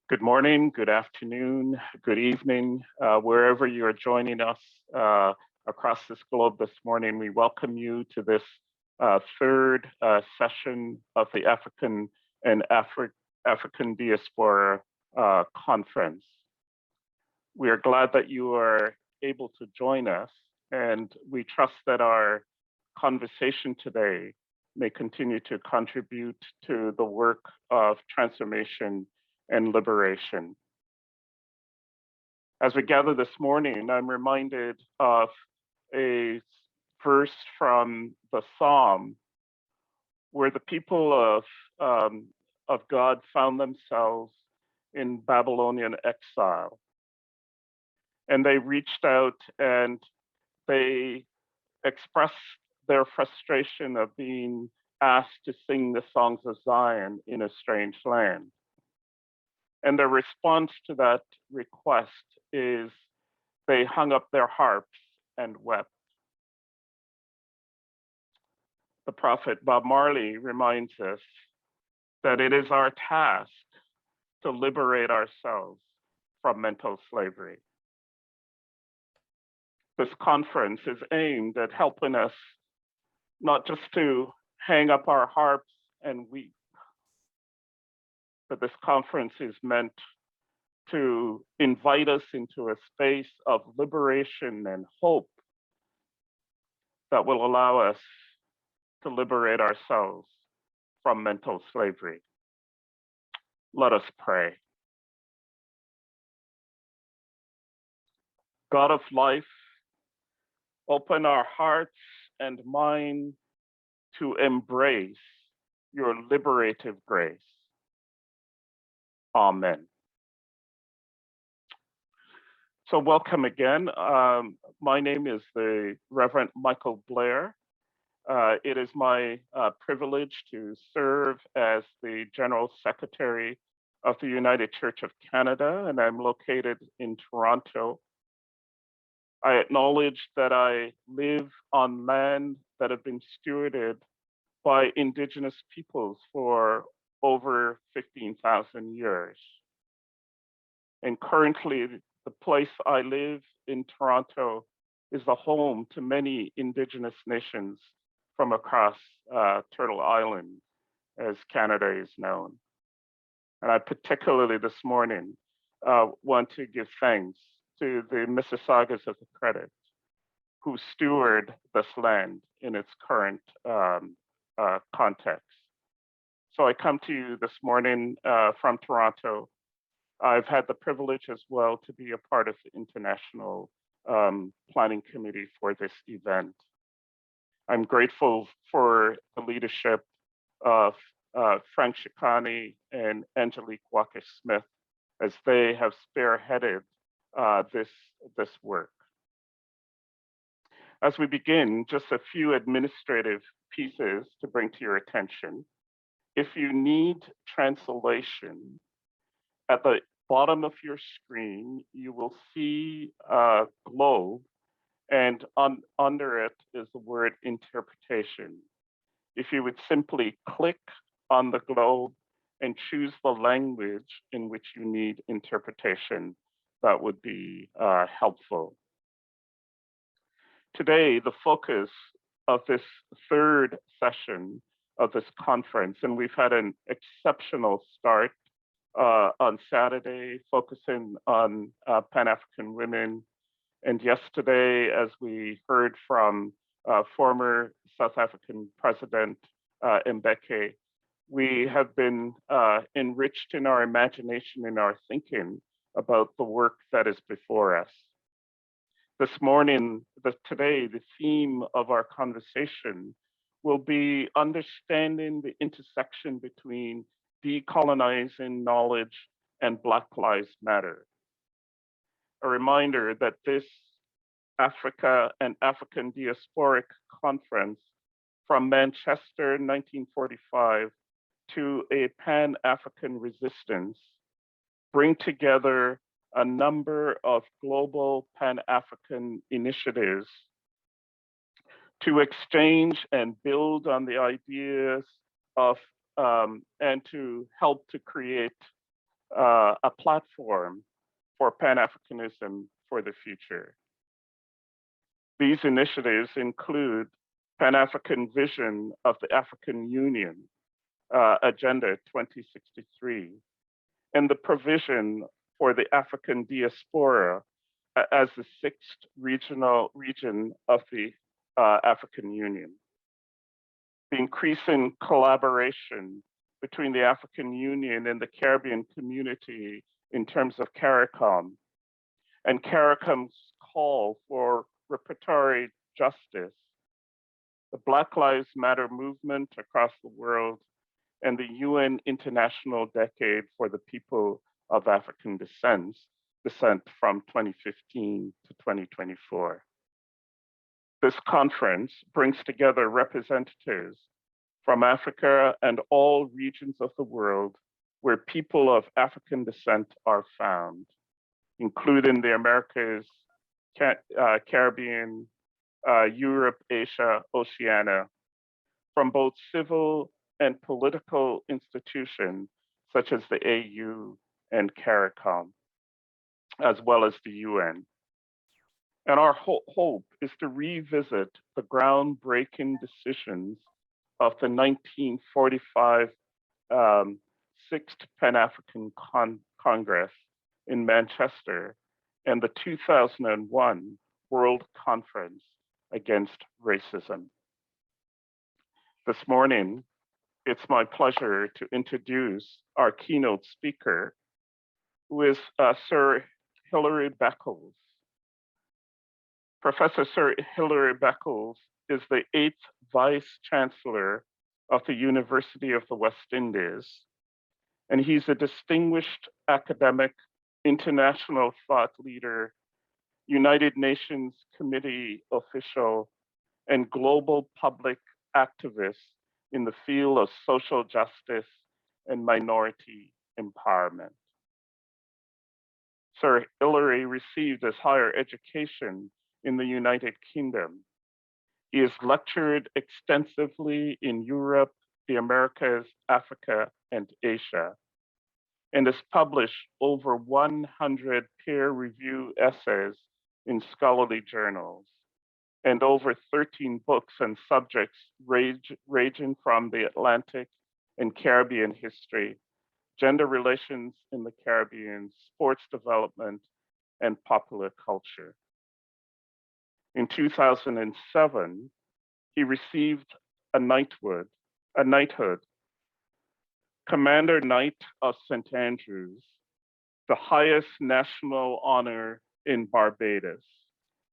Good morning, good afternoon, good evening, wherever you're joining us across this globe this morning. We welcome you to this third session of the African and African Diaspora Conference. We are glad that you are able to join us, and we trust that our conversation today may continue to contribute to the work of transformation and liberation. As we gather this morning, I'm reminded of a verse from the Psalm where the people of God found themselves in Babylonian exile. And they reached out and they expressed their frustration of being asked to sing the songs of Zion in a strange land. And their response to that request is they hung up their harps and wept. The prophet Bob Marley reminds us that it is our task to liberate ourselves from mental slavery. This conference is aimed at helping us not just to hang up our harps and weep, but this conference is meant to invite us into a space of liberation and hope that will allow us to liberate ourselves from mental slavery. Let us pray. God of life, open our hearts and mind to embrace your liberative grace. Amen. So welcome again. My name is the Reverend Michael Blair. It is my privilege to serve as the General Secretary of the United Church of Canada, and I'm located in Toronto. I acknowledge that I live on land that have been stewarded by Indigenous peoples for over 15,000 years. And currently, the place I live in Toronto is the home to many Indigenous nations from across Turtle Island, as Canada is known. And I particularly this morning want to give thanks to the Mississaugas of the Credit, who steward this land in its current context. So I come to you this morning from Toronto. I've had the privilege as well to be a part of the international planning committee for this event. I'm grateful for the leadership of Frank Chikani and Angelique Walker-Smith as they have spearheaded this work. As we begin, just a few administrative pieces to bring to your attention. If you need translation, at the bottom of your screen, you will see a globe, and under it is the word interpretation. If you would simply click on the globe and choose the language in which you need interpretation, that would be helpful. Today, the focus of this third session of this conference, and we've had an exceptional start on Saturday, focusing on Pan-African women. And yesterday, as we heard from former South African President Mbeki, we have been enriched in our imagination and our thinking about the work that is before us. This morning, today, the theme of our conversation will be understanding the intersection between decolonizing knowledge and Black Lives Matter. A reminder that this Africa and African Diasporic Conference from Manchester 1945 to a Pan-African resistance bring together a number of global Pan-African initiatives to exchange and build on the ideas of and to help to create a platform for Pan-Africanism for the future. These initiatives include Pan-African Vision of the African Union, Agenda 2063, and the provision for the African diaspora as the sixth region of the African Union. The increasing collaboration between the African Union and the Caribbean community in terms of CARICOM, and CARICOM's call for reparatory justice, the Black Lives Matter movement across the world, and the UN International Decade for the People of African Descent from 2015 to 2024. This conference brings together representatives from Africa and all regions of the world where people of African descent are found, including the Americas, Caribbean, Europe, Asia, Oceania, from both civil and political institutions such as the AU and CARICOM, as well as the UN. And our hope is to revisit the groundbreaking decisions of the 1945 Sixth Pan-African Congress in Manchester and the 2001 World Conference Against Racism. This morning, it's my pleasure to introduce our keynote speaker, who is Sir Hilary Beckles. Professor Sir Hilary Beckles is the 8th Vice Chancellor of the University of the West Indies, and he's a distinguished academic, international thought leader, United Nations Committee official, and global public activist in the field of social justice and minority empowerment. Sir Hilary received his higher education in the United Kingdom. He has lectured extensively in Europe, the Americas, Africa, and Asia, and has published over 100 peer-reviewed essays in scholarly journals, and over 13 books on subjects ranging from the Atlantic and Caribbean history, gender relations in the Caribbean, sports development, and popular culture. In 2007, he received a knighthood, Commander Knight of St. Andrews, the highest national honor in Barbados,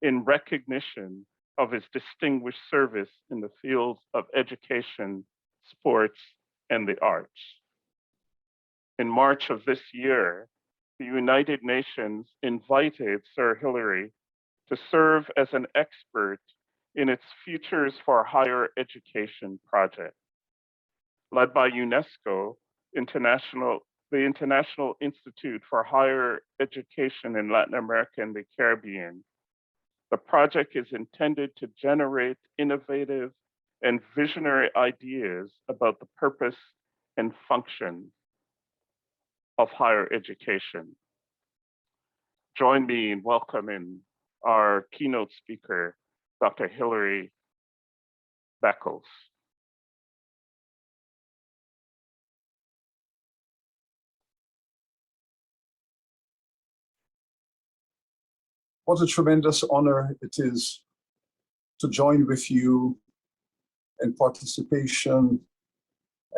in recognition of his distinguished service in the fields of education, sports, and the arts. In March of this year, the United Nations invited Sir Hilary to serve as an expert in its Futures for Higher Education project. Led by UNESCO, the International Institute for Higher Education in Latin America and the Caribbean, the project is intended to generate innovative and visionary ideas about the purpose and function of higher education. Join me in welcoming our keynote speaker, Dr. Hilary Beckles. What a tremendous honor it is to join with you in participation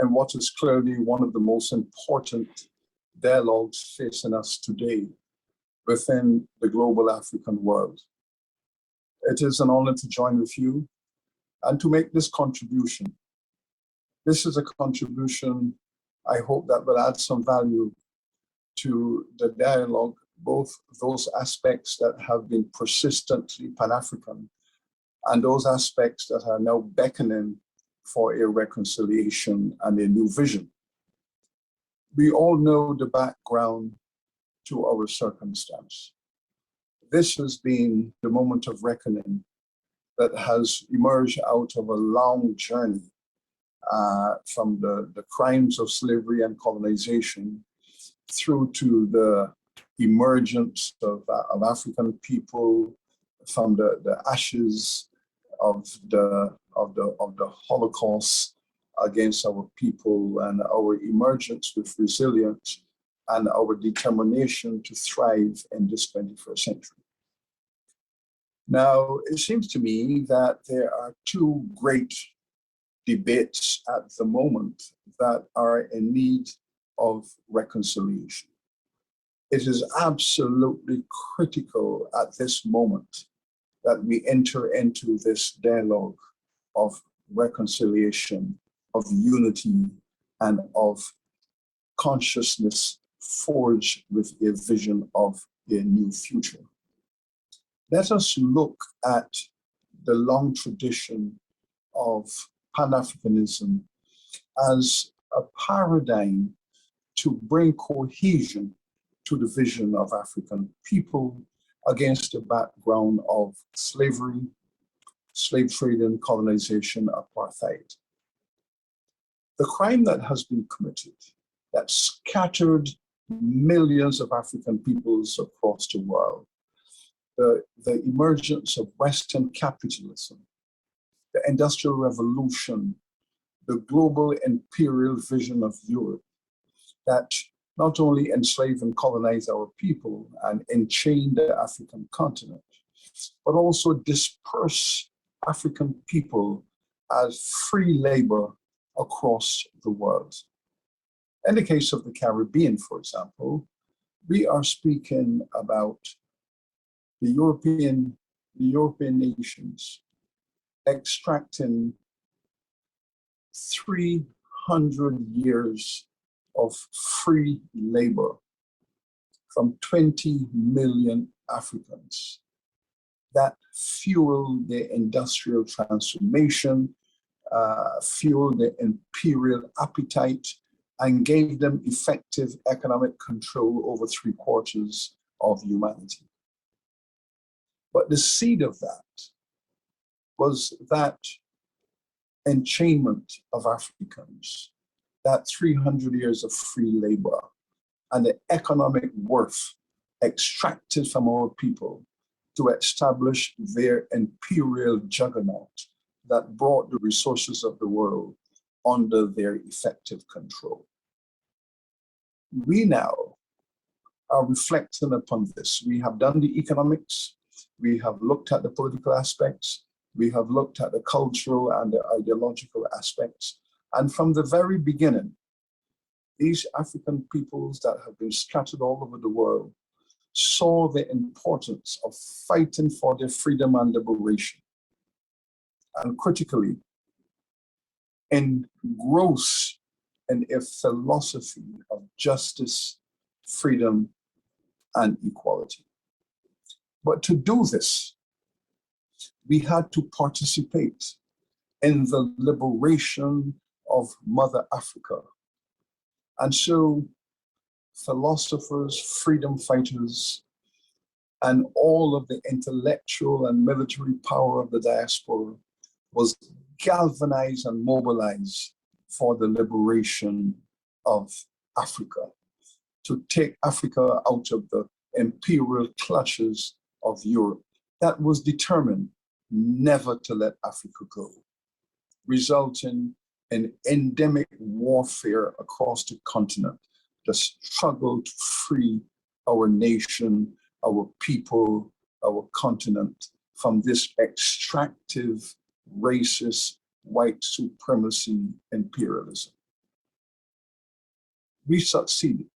in what is clearly one of the most important dialogues facing us today within the global African world. It is an honor to join with you and to make this contribution. This is a contribution I hope that will add some value to the dialogue, both those aspects that have been persistently Pan-African and those aspects that are now beckoning for a reconciliation and a new vision. We all know the background to our circumstance. This has been the moment of reckoning that has emerged out of a long journey from the crimes of slavery and colonization through to the emergence of African people from the ashes of the Holocaust against our people, and our emergence with resilience and our determination to thrive in this 21st century. Now, it seems to me that there are two great debates at the moment that are in need of reconciliation. It is absolutely critical at this moment that we enter into this dialogue of reconciliation, of unity, and of consciousness forged with a vision of a new future. Let us look at the long tradition of Pan-Africanism as a paradigm to bring cohesion to the vision of African people against the background of slavery, slave trade and colonization, apartheid. The crime that has been committed, that scattered millions of African peoples across the world, the emergence of Western capitalism, the Industrial Revolution, the global imperial vision of Europe that not only enslave and colonize our people and enchain the African continent, but also disperse African people as free labor across the world. In the case of the Caribbean, for example, we are speaking about the European nations extracting 300 years of free labor from 20 million Africans that fueled the industrial transformation, fueled the imperial appetite, and gave them effective economic control over 3/4 of humanity. But the seed of that was that enchainment of Africans, that 300 years of free labor, and the economic worth extracted from our people to establish their imperial juggernaut that brought the resources of the world under their effective control. We now are reflecting upon this. We have done the economics, we have looked at the political aspects, we have looked at the cultural and the ideological aspects. And from the very beginning, these African peoples that have been scattered all over the world saw the importance of fighting for their freedom and liberation. And critically, engrossed in a philosophy of justice, freedom, and equality. But to do this, we had to participate in the liberation of Mother Africa. And so philosophers, freedom fighters, and all of the intellectual and military power of the diaspora was galvanized and mobilized for the liberation of Africa, to take Africa out of the imperial clutches of Europe that was determined never to let Africa go, resulting in endemic warfare across the continent, the struggle to free our nation, our people, our continent from this extractive, racist, white supremacy imperialism. We succeeded.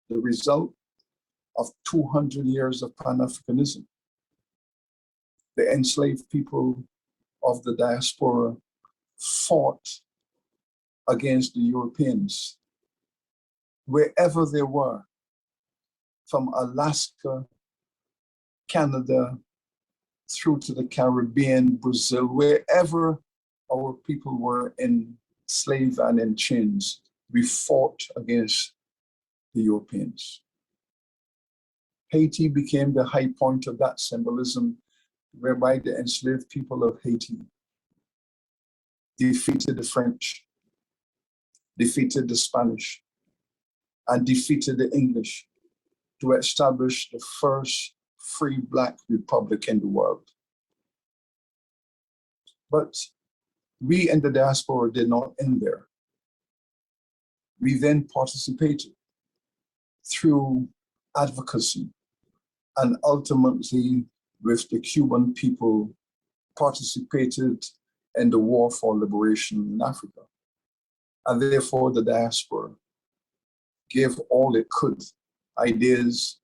The result of 200 years of Pan-Africanism. The enslaved people of the diaspora fought against the Europeans wherever they were, from Alaska, Canada, through to the Caribbean, Brazil, wherever our people were enslaved and in chains, we fought against the Europeans. Haiti became the high point of that symbolism, whereby the enslaved people of Haiti defeated the French, defeated the Spanish, and defeated the English to establish the first free Black republic in the world. But we in the diaspora did not end there. We then participated through advocacy and ultimately with the Cuban people participated in the war for liberation in Africa. And therefore the diaspora gave all it could, ideas,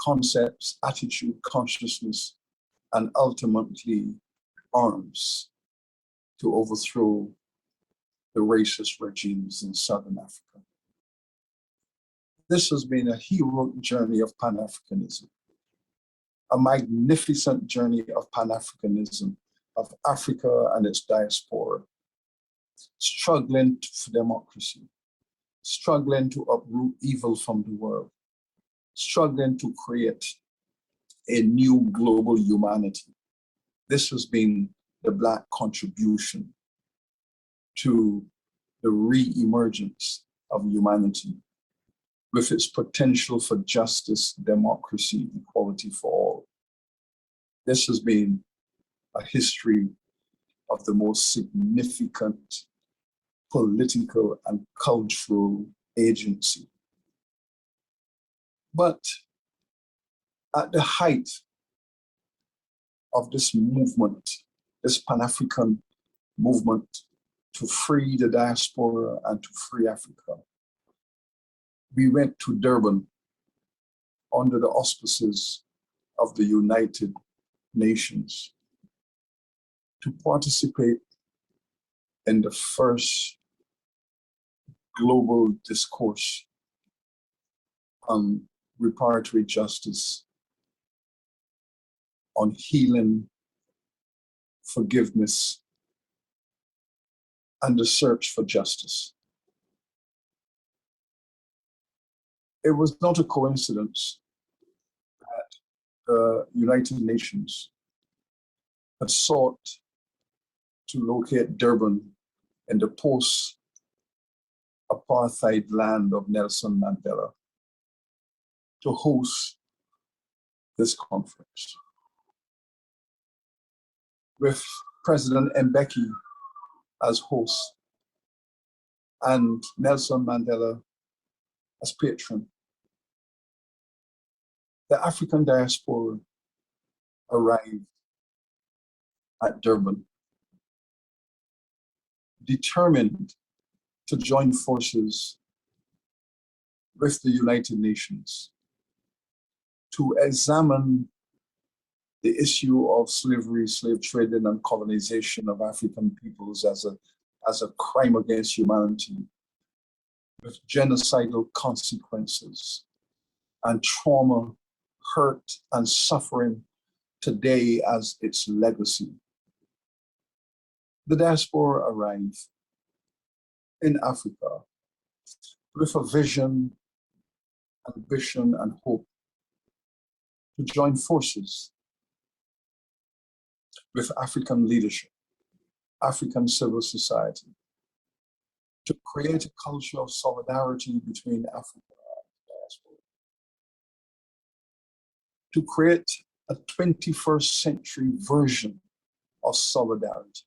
concepts, attitude, consciousness, and ultimately arms to overthrow the racist regimes in Southern Africa. This has been a heroic journey of Pan-Africanism, a magnificent journey of Pan-Africanism, of Africa and its diaspora, struggling for democracy, struggling to uproot evil from the world, struggling to create a new global humanity. This has been the Black contribution to the re-emergence of humanity with its potential for justice, democracy, equality for all. This has been a history of the most significant political and cultural agency. But at the height of this movement, this Pan-African movement to free the diaspora and to free Africa, we went to Durban under the auspices of the United Nations to participate in the first global discourse on reparatory justice, on healing, forgiveness, and the search for justice. It was not a coincidence that the United Nations had sought to locate Durban in the post-apartheid land of Nelson Mandela to host this conference, with President Mbeki as host and Nelson Mandela as patron. The African diaspora arrived at Durban, determined to join forces with the United Nations to examine the issue of slavery, slave trading, and colonization of African peoples as a crime against humanity, with genocidal consequences and trauma, hurt, and suffering today as its legacy. The diaspora arrived in Africa with a vision, ambition, and hope to join forces with African leadership, African civil society, to create a culture of solidarity between Africa and the diaspora, to create a 21st century version of solidarity.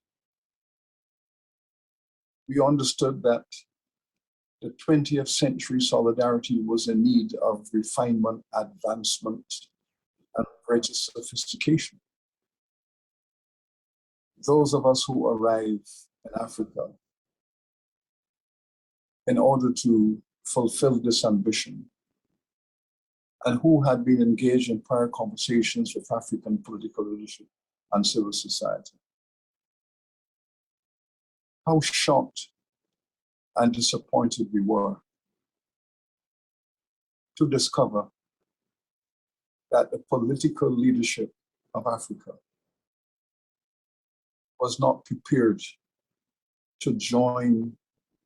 We understood that the 20th century solidarity was in need of refinement, advancement, and greater sophistication. Those of us who arrive in Africa in order to fulfill this ambition, and who had been engaged in prior conversations with African political leadership and civil society. How shocked and disappointed we were to discover that the political leadership of Africa was not prepared to join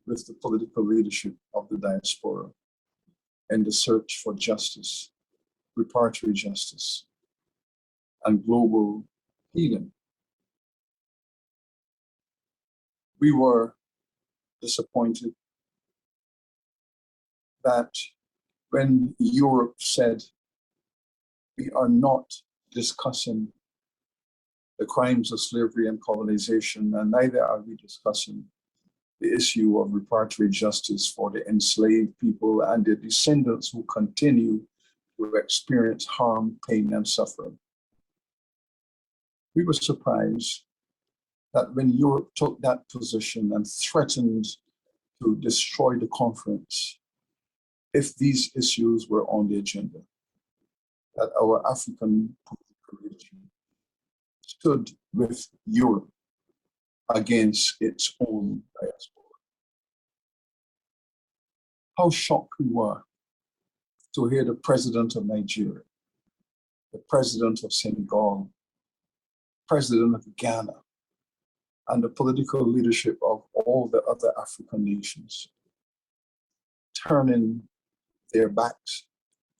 with the political leadership of the diaspora in the search for justice, reparatory justice, and global healing. We were disappointed that when Europe said, we are not discussing the crimes of slavery and colonization, and neither are we discussing the issue of reparatory justice for the enslaved people and their descendants who continue to experience harm, pain, and suffering. We were surprised that when Europe took that position and threatened to destroy the conference, if these issues were on the agenda, that our African political leadership stood with Europe against its own diaspora. How shocked we were to hear the president of Nigeria, the president of Senegal, president of Ghana, and the political leadership of all the other African nations turning their backs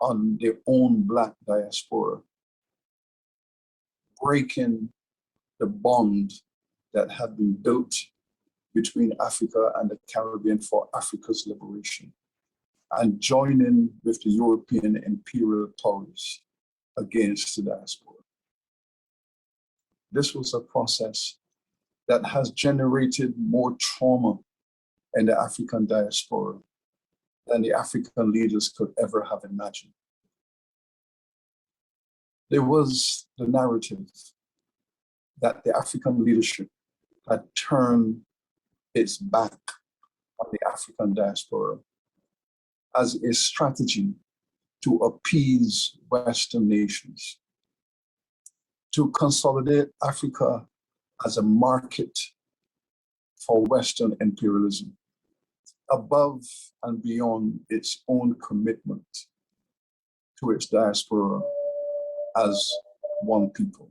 on their own Black diaspora, breaking the bond that had been built between Africa and the Caribbean for Africa's liberation, and joining with the European imperial powers against the diaspora. This was a process that has generated more trauma in the African diaspora than the African leaders could ever have imagined. There was the narrative that the African leadership had turned its back on the African diaspora as a strategy to appease Western nations, to consolidate Africa as a market for Western imperialism, above and beyond its own commitment to its diaspora as one people.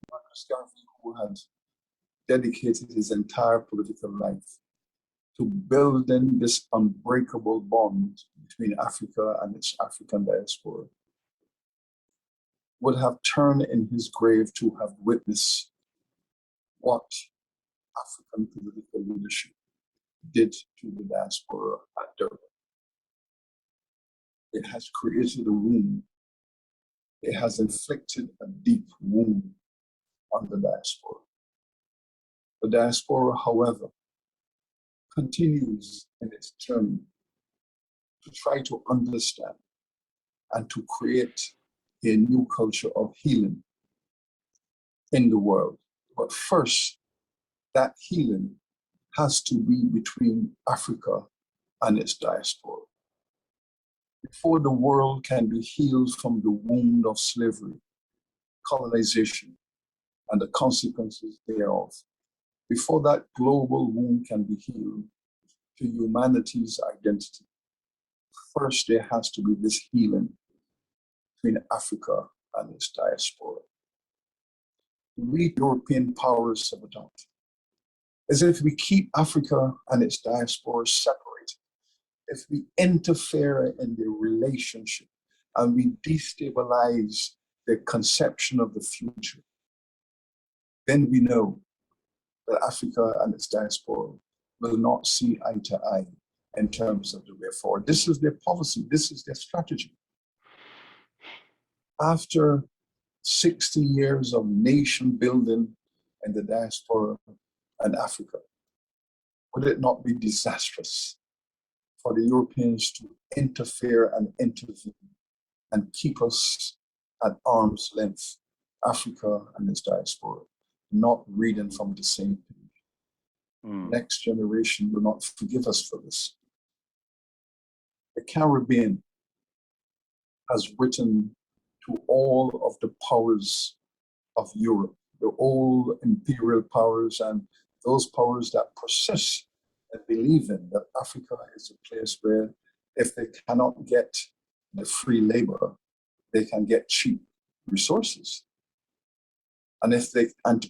Marcus Garvey, who had dedicated his entire political life to building this unbreakable bond between Africa and its African diaspora, would have turned in his grave to have witnessed what African political leadership did to the diaspora at Durban. It has created a wound. It has inflicted a deep wound on the diaspora. The diaspora, however, continues in its journey to try to understand and to create a new culture of healing in the world. But first, that healing has to be between Africa and its diaspora. Before the world can be healed from the wound of slavery, colonization, and the consequences thereof, before that global wound can be healed to humanity's identity, first there has to be this healing between Africa and its diaspora. We European powers have adopted is if we keep Africa and its diaspora separated, if we interfere in their relationship and we destabilize their conception of the future, then we know that Africa and its diaspora will not see eye to eye in terms of the way forward. This is their policy, this is their strategy. After 60 years of nation building in the diaspora and Africa, would it not be disastrous for the Europeans to interfere and intervene and keep us at arm's length, Africa and its diaspora, not reading from the same page? Next generation will not forgive us for this. The Caribbean has written to all of the powers of Europe, the old imperial powers and those powers that persist and believe in that Africa is a place where if they cannot get the free labor, they can get cheap resources. And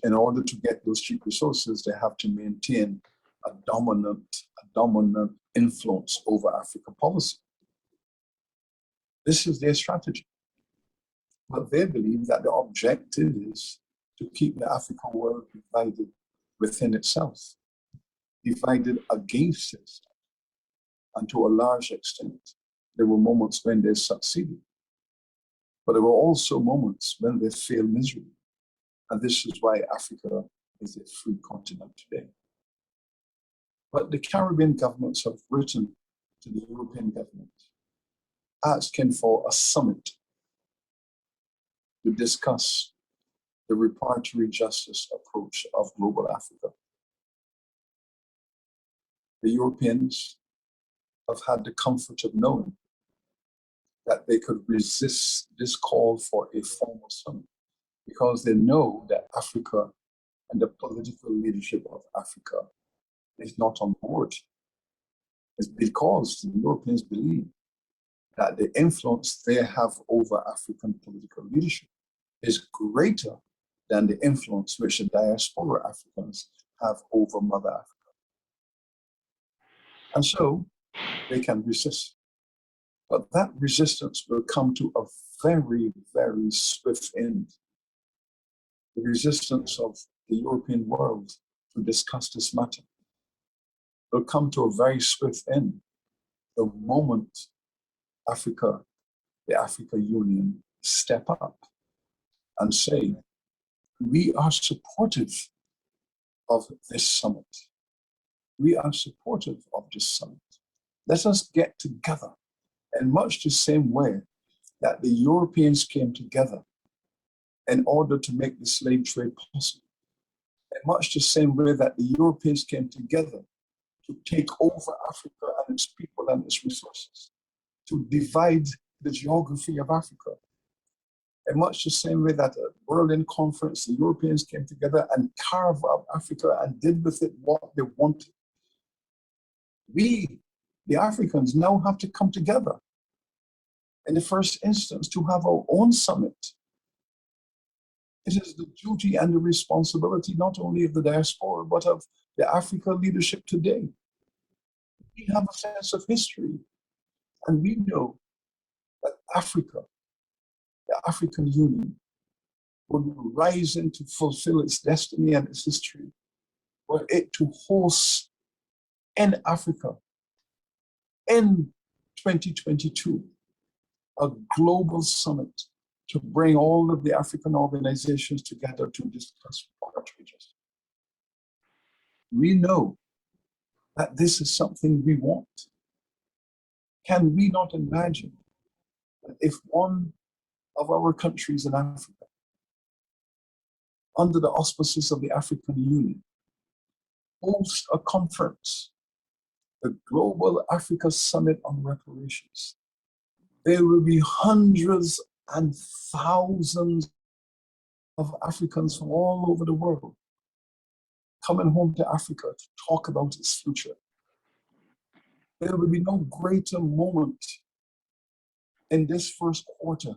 in order to get those cheap resources, they have to maintain a dominant influence over African policy. This is their strategy. But they believe that the objective is to keep the African world divided within itself, divided against itself. And to a large extent, there were moments when they succeeded. But there were also moments when they failed miserably. And this is why Africa is a free continent today. But the Caribbean governments have written to the European government asking for a summit to discuss the reparatory justice approach of global Africa. The Europeans have had the comfort of knowing that they could resist this call for a formal summit because they know that Africa and the political leadership of Africa is not on board. It's because the Europeans believe that the influence they have over African political leadership is greater than the influence which the diaspora Africans have over Mother Africa. And so they can resist. But that resistance will come to a very, very swift end. The resistance of the European world to discuss this matter will come to a very swift end the moment Africa, the Africa Union, step up and say, we are supportive of this summit. We are supportive of this summit. Let us get together in much the same way that the Europeans came together in order to make the slave trade possible. In much the same way that the Europeans came together to take over Africa and its people and its resources, to divide the geography of Africa. In much the same way that at the Berlin Conference, the Europeans came together and carved up Africa and did with it what they wanted. We, the Africans, now have to come together in the first instance to have our own summit. It is the duty and the responsibility not only of the diaspora, but of the Africa leadership today. We have a sense of history, and we know that Africa, the African Union, will be rising to fulfill its destiny and its history, were it to host in Africa in 2022 a global summit to bring all of the African organizations together to discuss reparatory justice. We know that this is something we want. Can we not imagine that if one of our countries in Africa, under the auspices of the African Union, hosts a conference, the Global Africa Summit on Reparations, there will be hundreds and thousands of Africans from all over the world coming home to Africa to talk about its future. There will be no greater moment in this first quarter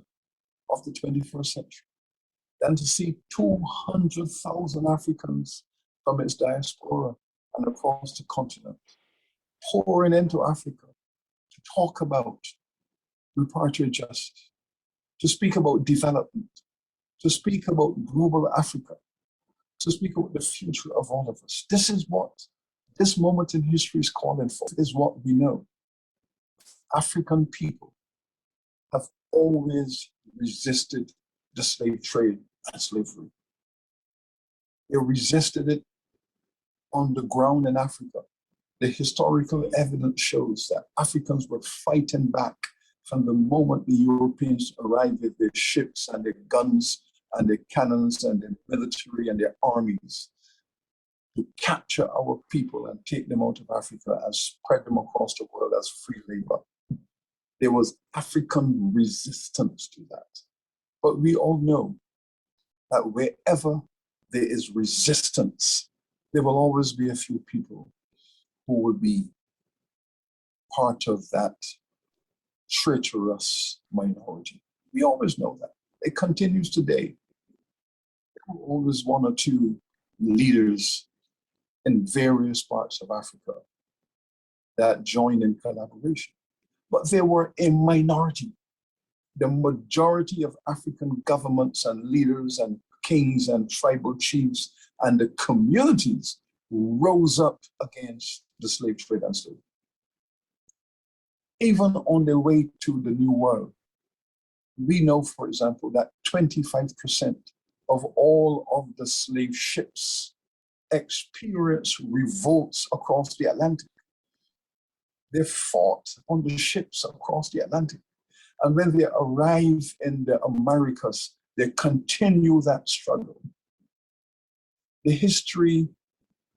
of the 21st century than to see 200,000 Africans from its diaspora and across the continent pouring into Africa to talk about reparatory justice, to speak about development, to speak about global Africa, to speak about the future of all of us. This is what this moment in history is calling for, is what we know. African people have always resisted the slave trade and slavery. They resisted it on the ground in Africa. The historical evidence shows that Africans were fighting back from the moment the Europeans arrived with their ships and their guns and their cannons and their military and their armies to capture our people and take them out of Africa and spread them across the world as free labor. There was African resistance to that. But we all know that wherever there is resistance, there will always be a few people who will be part of that traitorous minority. We always know that. It continues today. There are always one or two leaders in various parts of Africa that join in collaboration. But they were a minority. The majority of African governments and leaders and kings and tribal chiefs and the communities rose up against the slave trade and slavery. even on their way to the New World. We know, for example, that 25% of all of the slave ships experienced revolts across the Atlantic. They fought on the ships across the Atlantic. And when they arrive in the Americas, they continue that struggle. The history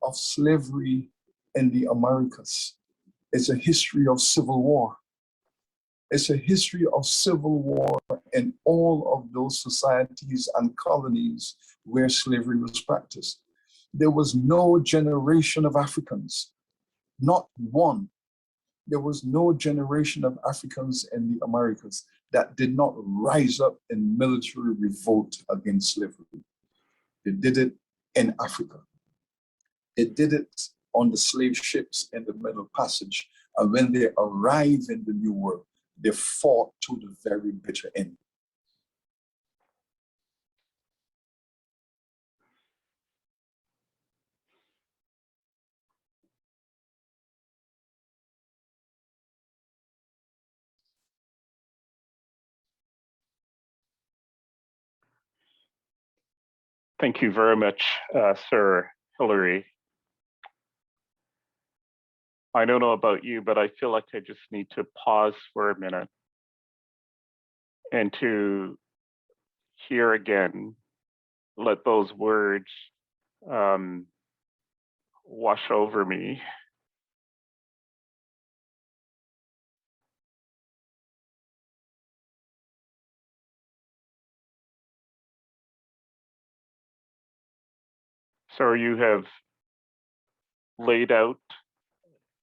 of slavery in the Americas is a history of civil war. It's a history of civil war in all of those societies and colonies where slavery was practiced. There was no generation of Africans, not one. There was no generation of Africans in the Americas that did not rise up in military revolt against slavery. They did it in Africa. They did it on the slave ships in the Middle Passage. And when they arrived in the New World, they fought to the very bitter end. Thank you very much, Sir Hilary. I don't know about you, but I feel like I just need to pause for a minute and to hear again, let those words wash over me. So you have laid out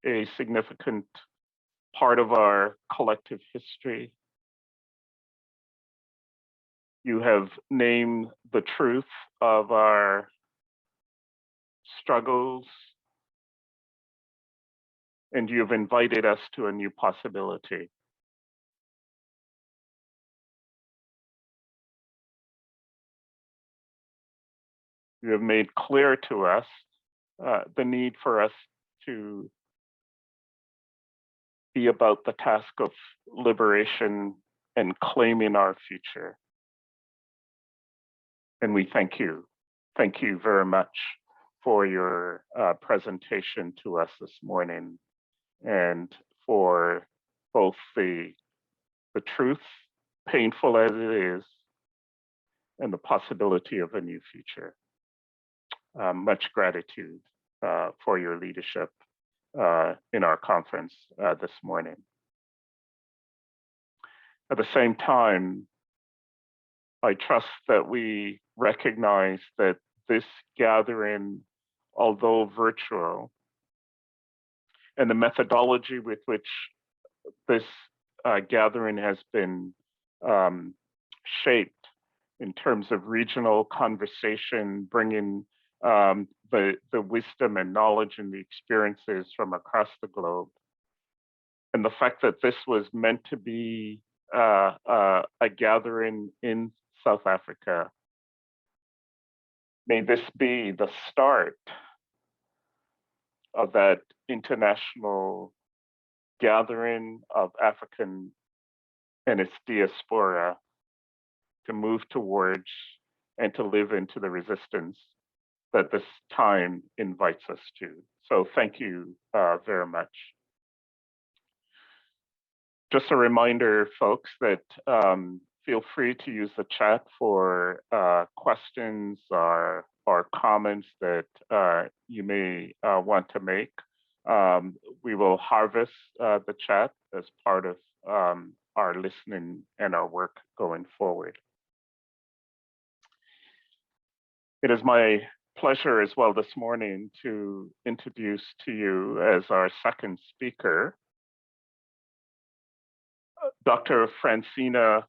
a significant part of our collective history. You have named the truth of our struggles, and you have invited us to a new possibility. You have made clear to us the need for us to be about the task of liberation and claiming our future. And we thank you. Thank you very much for your presentation to us this morning and for both the truth, painful as it is, and the possibility of a new future. Much gratitude for your leadership in our conference this morning. At the same time, I trust that we recognize that this gathering, although virtual, and the methodology with which this gathering has been shaped in terms of regional conversation, bringing the wisdom and knowledge and the experiences from across the globe. And the fact that this was meant to be a gathering in South Africa. May this be the start of that international gathering of African and its diaspora to move towards and to live into the resistance that this time invites us to. So thank you very much. Just a reminder, folks, that feel free to use the chat for questions or comments that you may want to make. We will harvest the chat as part of our listening and our work going forward. It is my pleasure as well this morning to introduce to you as our second speaker, Dr. Francina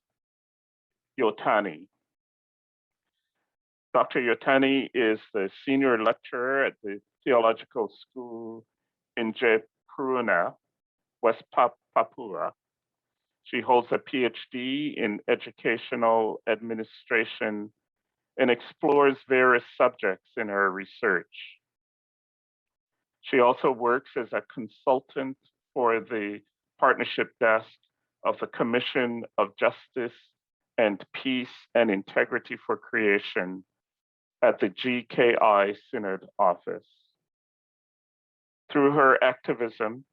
Yotani. Dr. Yotani is the senior lecturer at the Theological School in Jayapura, West Papua. She holds a PhD in educational administration and explores various subjects in her research. She also works as a consultant for the Partnership Desk of the Commission of Justice and Peace and Integrity for Creation at the GKI Synod Office. Through her activism,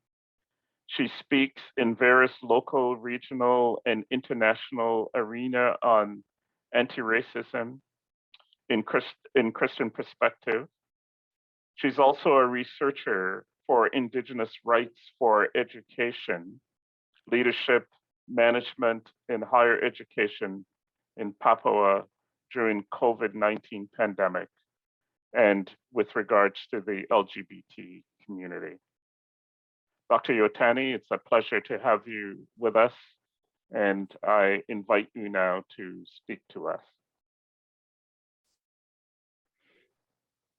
she speaks in various local, regional, and international arena on anti-racism in Christian perspective. She's also a researcher for Indigenous rights for education, leadership, management, and higher education in Papua during COVID-19 pandemic, and with regards to the LGBT community. Dr. Yotani, it's a pleasure to have you with us, and I invite you now to speak to us.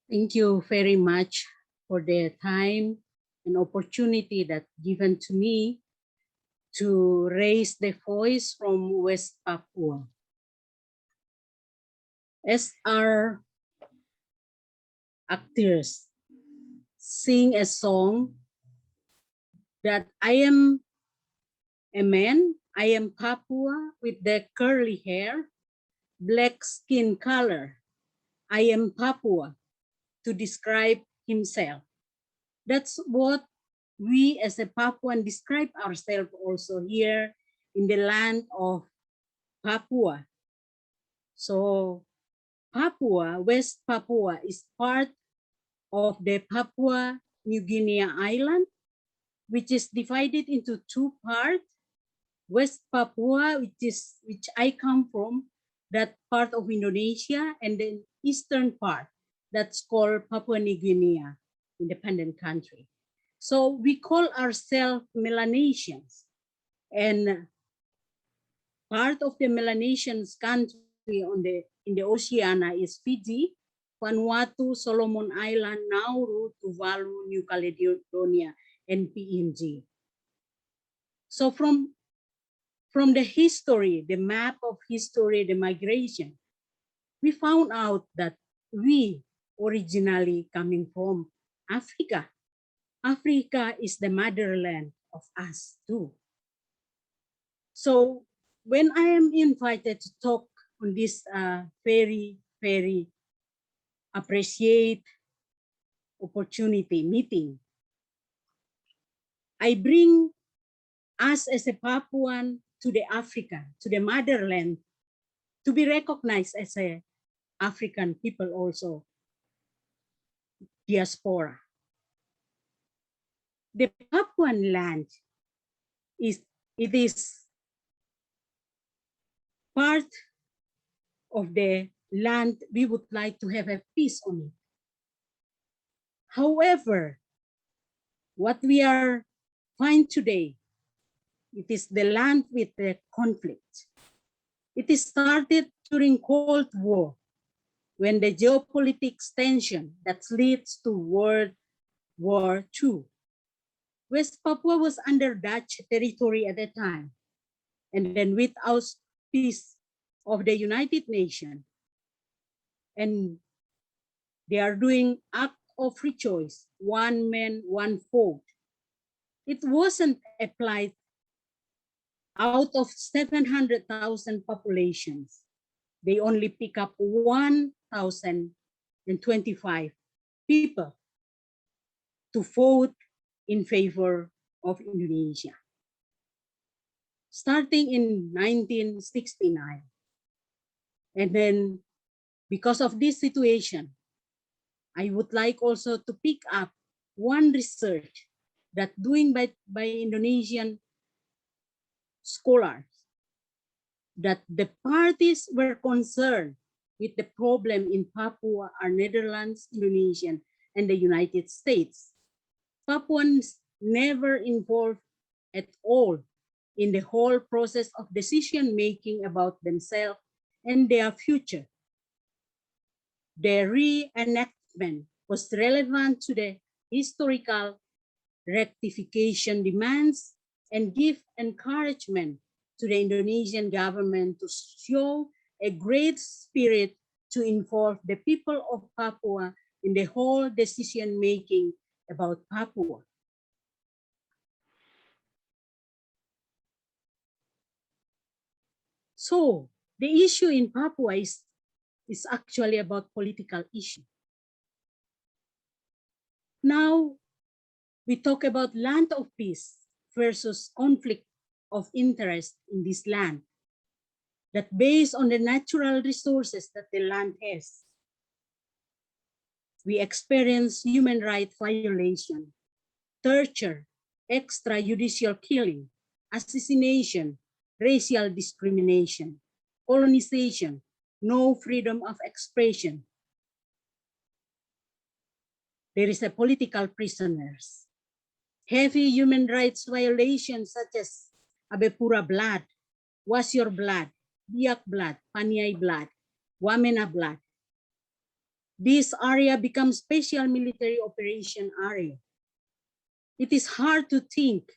Thank you very much for the time and opportunity that given to me to raise the voice from West Papua. As our actors sing a song that I am a man, I am Papua with the curly hair, black skin color. I am Papua to describe himself. That's what we as a Papuan describe ourselves also here in the land of Papua. So Papua, West Papua is part of the Papua New Guinea island, which is divided into two parts. West Papua, which I come from, that part of Indonesia, and the eastern part that's called Papua New Guinea, independent country. So we call ourselves Melanesians, and part of the Melanesians country in the Oceania is Fiji, Vanuatu, Solomon Island, Nauru, Tuvalu, New Caledonia, and PNG. So from the history, the map of history, the migration, we found out that we originally coming from Africa. Africa is the motherland of us too. So when I am invited to talk on this very, very appreciate opportunity meeting, I bring us as a Papuan to the Africa, to the motherland, to be recognized as a African people also, diaspora. The Papuan land is part of the land we would like to have a peace on it. However, what we are find today, it is the land with the conflict. It is started during Cold War, when the geopolitics tension that leads to World War II. West Papua was under Dutch territory at the time, and then with auspice of the United Nations, and they are doing act of free choice, one man, one vote. It wasn't applied out of 700,000 populations. They only pick up 1,025 people to vote in favor of Indonesia. Starting in 1969. And then because of this situation, I would like also to pick up one research that doing by Indonesian scholars, that the parties were concerned with the problem in Papua are Netherlands, Indonesian, and the United States. Papuans never involved at all in the whole process of decision-making about themselves and their future. The reenactment was relevant to the historical rectification demands and give encouragement to the Indonesian government to show a great spirit to involve the people of Papua in the whole decision-making about Papua. So the issue in Papua is actually about political issue. Now we talk about land of peace versus conflict of interest in this land that based on the natural resources that the land has. We experience human rights violation, torture, extrajudicial killing, assassination, racial discrimination, colonization, no freedom of expression. There is a political prisoners, heavy human rights violations such as Abepura blood, Was Your Blood, Biak blood, Paniai blood, Wamena blood. This area becomes special military operation area. It is hard to think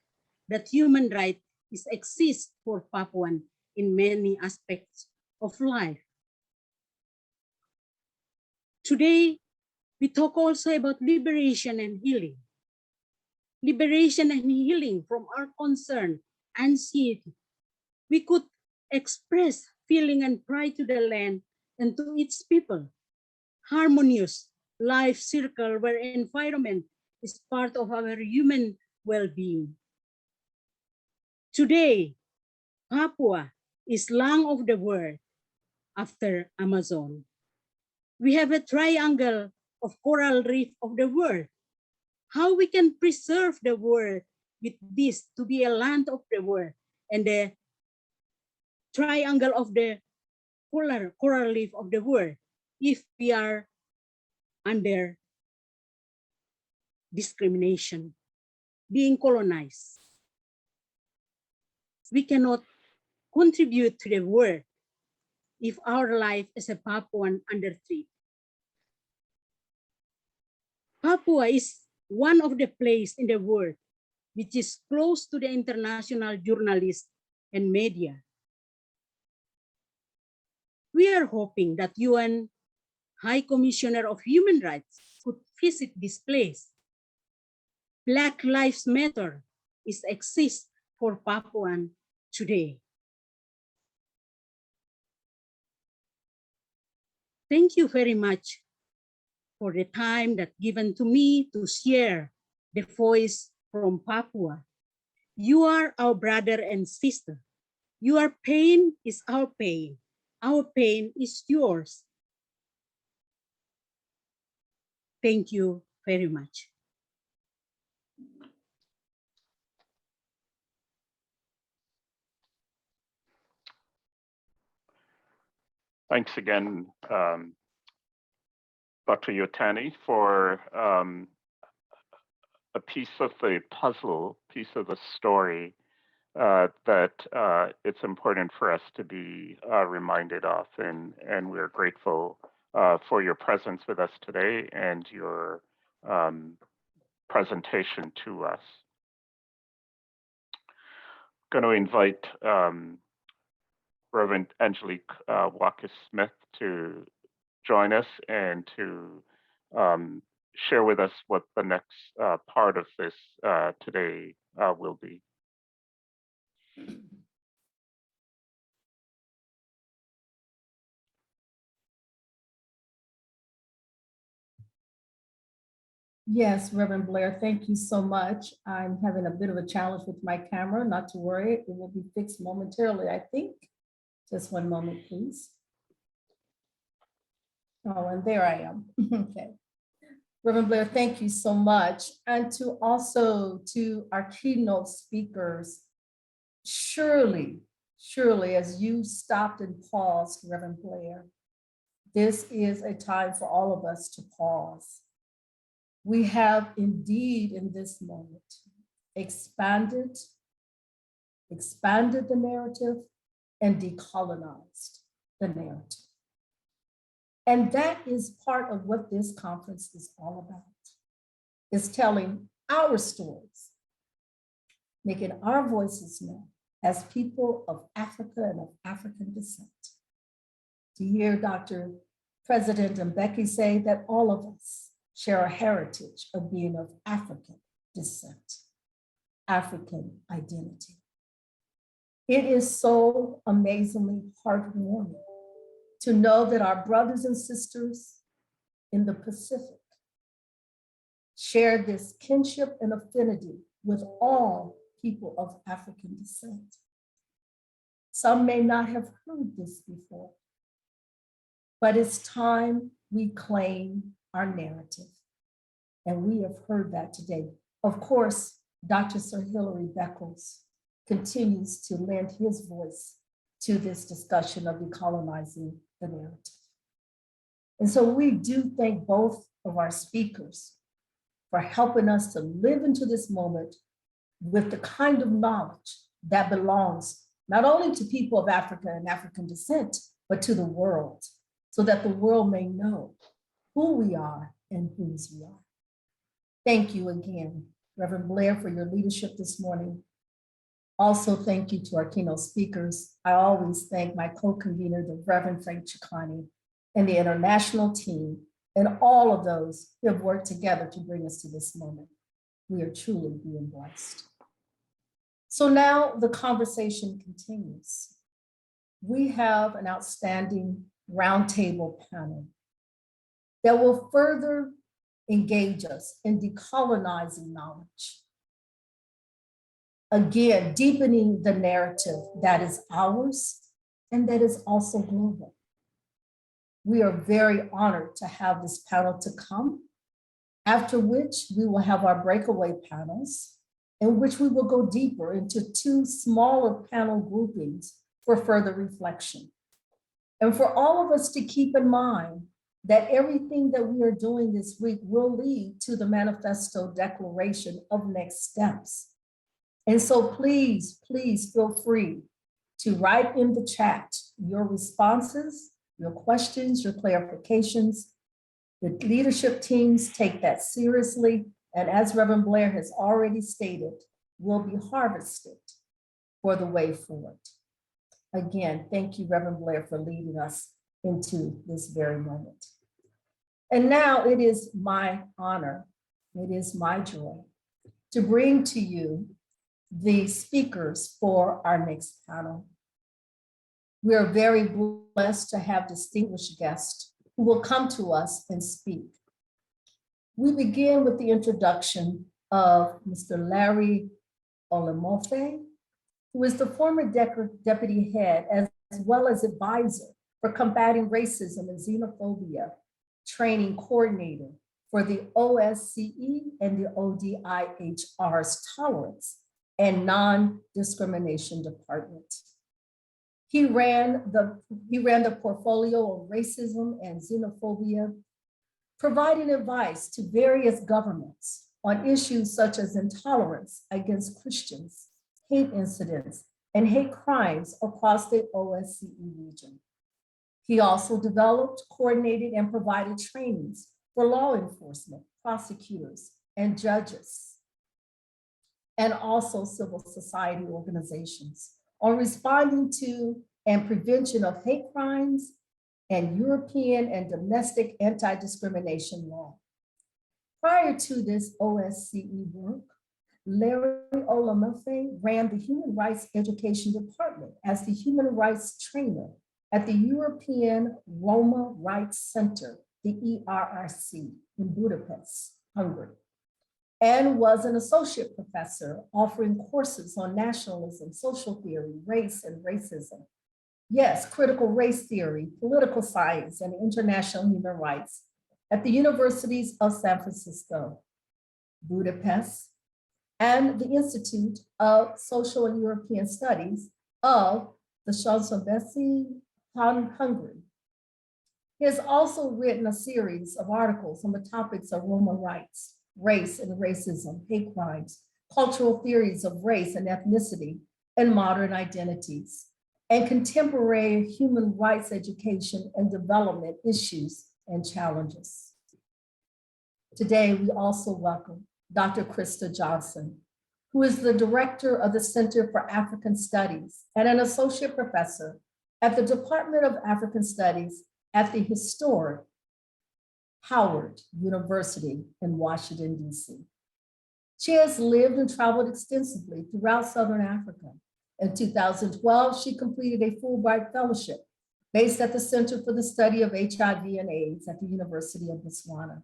that human rights exist for Papuan in many aspects of life. Today, we talk also about liberation and healing. Liberation and healing from our concern, anxiety. We could express feeling and pride to the land and to its people. Harmonious life circle where environment is part of our human well-being. Today, Papua is lung of the world after Amazon. We have a triangle of coral reef of the world. How we can preserve the world with this to be a land of the world and the triangle of the coral reef of the world if we are under discrimination, being colonized. We cannot contribute to the world if our life as a Papuan under threat. Papua is one of the places in the world which is close to the international journalists and media. We are hoping that UN High Commissioner of Human Rights could visit this place. Black Lives Matter exists for Papuan today. Thank you very much for the time that given to me to share the voice from Papua. You are our brother and sister. Your pain is our pain. Our pain is yours. Thank you very much. Thanks again, Dr. Yotani, for a piece of the puzzle, piece of the story that it's important for us to be reminded of. And we're grateful for your presence with us today and your presentation to us. Going to invite Reverend Angelique Walker-Smith to join us and to share with us what the next part of this today will be. Yes, Reverend Blair, thank you so much. I'm having a bit of a challenge with my camera, not to worry, it will be fixed momentarily, I think. Just one moment, please. Oh, and there I am. Okay. Reverend Blair, thank you so much. And to our keynote speakers, surely, as you stopped and paused, Reverend Blair, this is a time for all of us to pause. We have indeed in this moment expanded the narrative and decolonized the narrative. And that is part of what this conference is all about, is telling our stories, making our voices known as people of Africa and of African descent. To hear Dr. President Mbeki say that all of us share a heritage of being of African descent, African identity. It is so amazingly heartwarming to know that our brothers and sisters in the Pacific share this kinship and affinity with all people of African descent. Some may not have heard this before, but it's time we claim our narrative. And we have heard that today. Of course, Dr. Sir Hilary Beckles continues to lend his voice to this discussion of decolonizing the narrative. And so we do thank both of our speakers for helping us to live into this moment with the kind of knowledge that belongs not only to people of Africa and African descent, but to the world, so that the world may know who we are and whose we are. Thank you again, Reverend Blair, for your leadership this morning. Also, thank you to our keynote speakers. I always thank my co-convener, the Reverend Frank Ciccone, and the international team, and all of those who have worked together to bring us to this moment. We are truly being blessed. So now the conversation continues. We have an outstanding roundtable panel that will further engage us in decolonizing knowledge. Again, deepening the narrative that is ours and that is also global. We are very honored to have this panel to come, after which we will have our breakaway panels, in which we will go deeper into two smaller panel groupings for further reflection. And for all of us to keep in mind that everything that we are doing this week will lead to the manifesto declaration of next steps. And so please, please feel free to write in the chat your responses, your questions, your clarifications. The leadership teams take that seriously. And as Reverend Blair has already stated, will be harvested for the way forward. Again, thank you, Reverend Blair, for leading us into this very moment. And now it is my honor, it is my joy to bring to you the speakers for our next panel. We are very blessed to have distinguished guests who will come to us and speak. We begin with the introduction of Mr. Larry Olamofe, who is the former deputy head as well as advisor for combating racism and xenophobia, training coordinator for the OSCE and the ODIHR's Tolerance and Non-Discrimination Department. He ran the portfolio of racism and xenophobia, providing advice to various governments on issues such as intolerance against Christians, hate incidents, and hate crimes across the OSCE region. He also developed, coordinated, and provided trainings for law enforcement, prosecutors, and judges, and also civil society organizations on responding to and prevention of hate crimes and European and domestic anti-discrimination law. Prior to this OSCE work, Larry Olamofe ran the Human Rights Education Department as the human rights trainer at the European Roma Rights Center, the ERRC, in Budapest, Hungary, and was an associate professor offering courses on nationalism, social theory, race and racism. Yes, critical race theory, political science, and international human rights at the universities of San Francisco, Budapest, and the Institute of Social and European Studies of the Szanszévesi, Hungary. He has also written a series of articles on the topics of Roma rights, race and racism, hate crimes, cultural theories of race and ethnicity, and modern identities, and contemporary human rights education and development issues and challenges. Today, we also welcome Dr. Krista Johnson, who is the director of the Center for African Studies and an associate professor at the Department of African Studies at the historic Howard University in Washington, D.C. She has lived and traveled extensively throughout Southern Africa In 2012, she completed a Fulbright Fellowship based at the Center for the Study of HIV and AIDS at the University of Botswana.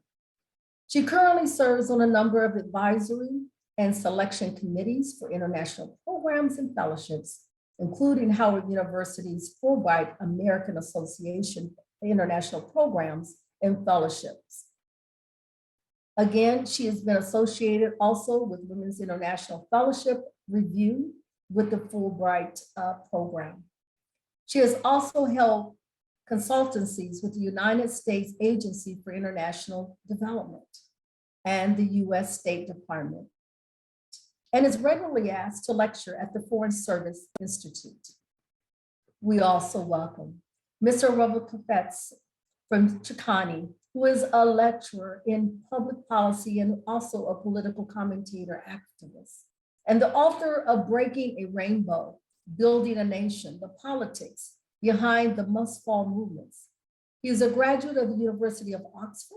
She currently serves on a number of advisory and selection committees for international programs and fellowships, including Howard University's Fulbright American Association for International Programs and Fellowships. Again, she has been associated also with Women's International Fellowship Review with the Fulbright program. She has also held consultancies with the United States Agency for International Development and the US State Department, and is regularly asked to lecture at the Foreign Service Institute. We also welcome Mr. Robert Kafetz from Chicani, who is a lecturer in public policy and also a political commentator activist, and the author of Breaking a Rainbow, Building a Nation, the Politics Behind the Must Fall Movements. He is a graduate of the University of Oxford,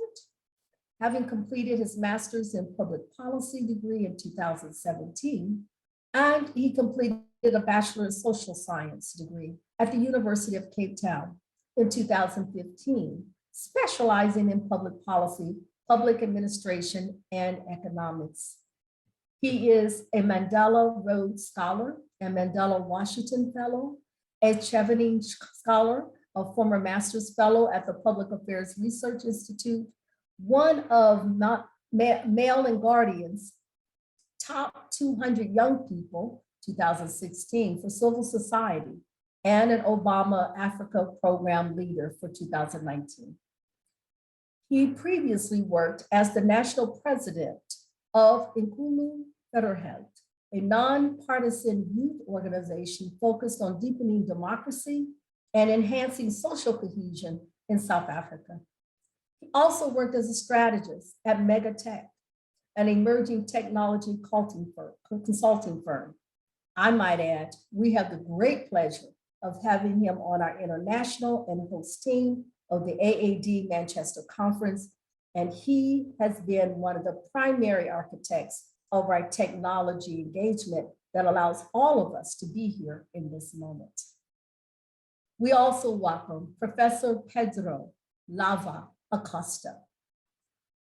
having completed his master's in public policy degree in 2017, and he completed a bachelor in social science degree at the University of Cape Town in 2015, specializing in public policy, public administration, and economics. He is a Mandela Rhodes Scholar and Mandela Washington Fellow, a Chevening Scholar, a former Master's Fellow at the Public Affairs Research Institute, one of Mail and Guardian's top 200 young people, 2016, for civil society, and an Obama Africa program leader for 2019. He previously worked as the national president of Nkulu Federhead, a nonpartisan youth organization focused on deepening democracy and enhancing social cohesion in South Africa. He also worked as a strategist at Megatech, an emerging technology consulting firm. I might add, we have the great pleasure of having him on our international and host team of the AAD Manchester Conference, and he has been one of the primary architects of our technology engagement that allows all of us to be here in this moment. We also welcome Professor Pedro Lava Acosta.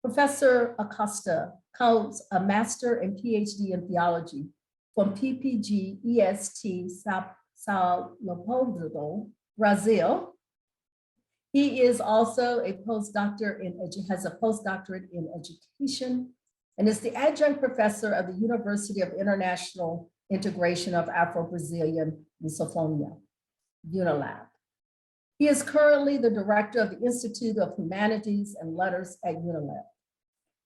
Professor Acosta holds a master and PhD in theology from PPG EST Sao Leopoldo, Brazil. He is also a has a postdoctorate in education and is the adjunct professor of the University of International Integration of Afro-Brazilian Misophonia, UNILAB. He is currently the director of the Institute of Humanities and Letters at UNILAB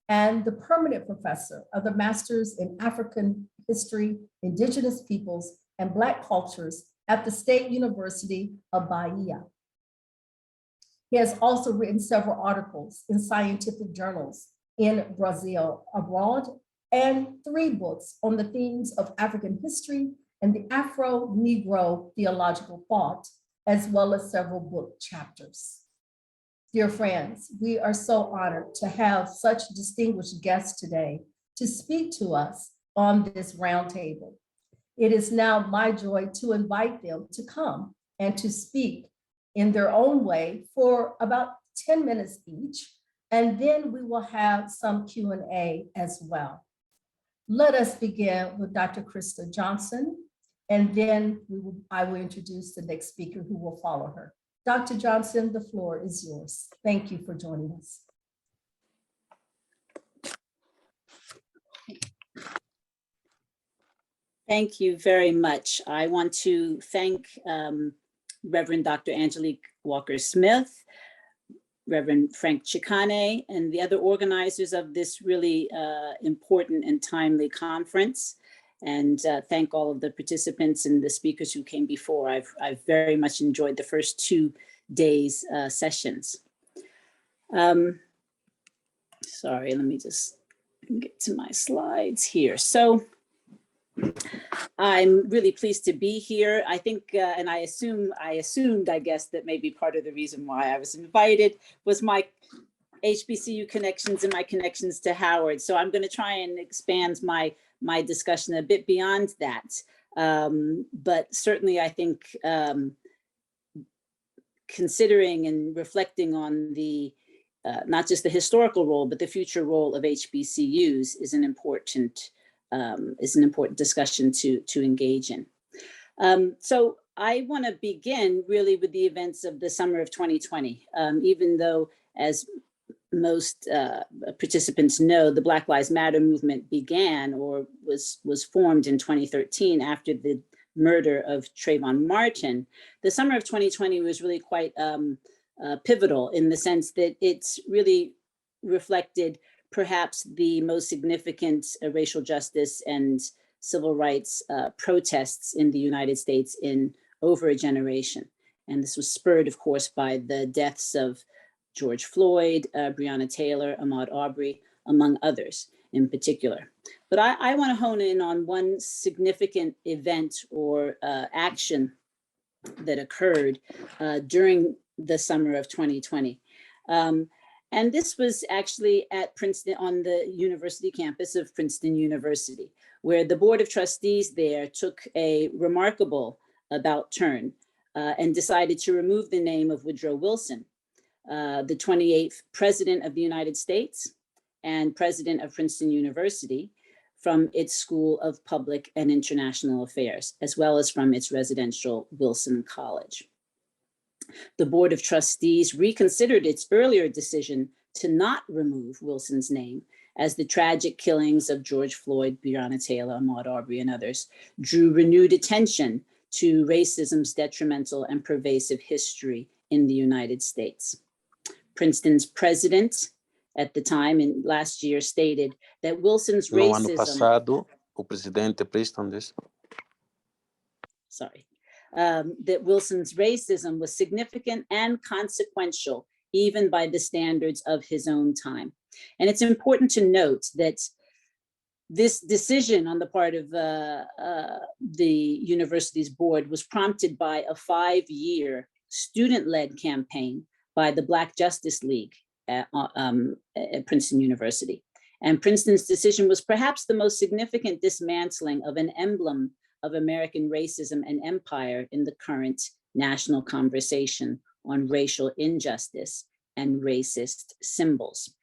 and the permanent professor of the Masters in African History, Indigenous Peoples, and Black Cultures at the State University of Bahia. He has also written several articles in scientific journals in Brazil abroad, and 3 books on the themes of African history and the Afro-Negro theological thought, as well as several book chapters. Dear friends, we are so honored to have such distinguished guests today to speak to us on this roundtable. It is now my joy to invite them to come and to speak in their own way for about 10 minutes each, and then we will have some Q&A as well. Let us begin with Dr. Krista Johnson, and then I will introduce the next speaker who will follow her. Dr. Johnson, the floor is yours. Thank you for joining us. Thank you very much. I want to thank Reverend Dr. Angelique Walker-Smith, Reverend Frank Chikane, and the other organizers of this really important and timely conference. And thank all of the participants and the speakers who came before. I've very much enjoyed the first 2 days' sessions. Sorry, let me just get to my slides here. So I'm really pleased to be here. I think, and I assumed, I guess, that maybe part of the reason why I was invited was my HBCU connections and my connections to Howard. So I'm going to try and expand my discussion a bit beyond that. But certainly I think considering and reflecting on the not just the historical role, but the future role of HBCUs is an important discussion to engage in. So I want to begin really with the events of the summer of 2020, even though, as most participants know, the Black Lives Matter movement began or was formed in 2013 after the murder of Trayvon Martin. The summer of 2020 was really quite pivotal in the sense that it's really reflected perhaps the most significant racial justice and civil rights protests in the United States in over a generation. And this was spurred, of course, by the deaths of George Floyd, Breonna Taylor, Ahmaud Arbery, among others in particular. But I want to hone in on one significant event or action that occurred during the summer of 2020. And this was actually at Princeton, on the university campus of Princeton University, where the Board of Trustees there took a remarkable about turn and decided to remove the name of Woodrow Wilson, the 28th President of the United States and President of Princeton University, from its School of Public and International Affairs, as well as from its residential Wilson College. The Board of Trustees reconsidered its earlier decision to not remove Wilson's name, as the tragic killings of George Floyd, Breonna Taylor, Ahmaud Arbery, and others drew renewed attention to racism's detrimental and pervasive history in the United States. Princeton's president at the time in last year stated that Wilson's No ano racism, passado, o presidente Princeton disse. That Wilson's racism was significant and consequential, even by the standards of his own time. And it's important to note that this decision on the part of the university's board was prompted by a 5-year student-led campaign by the Black Justice League at Princeton University. And Princeton's decision was perhaps the most significant dismantling of an emblem of American racism and empire in the current national conversation on racial injustice and racist symbols.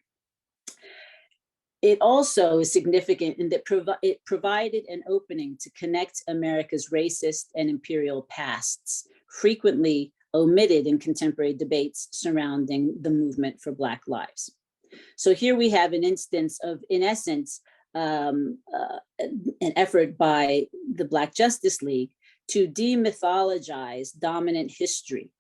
It also is significant in that it provided an opening to connect America's racist and imperial pasts, frequently omitted in contemporary debates surrounding the movement for Black lives. So here we have an instance of, in essence, an effort by the Black Justice League to demythologize dominant history,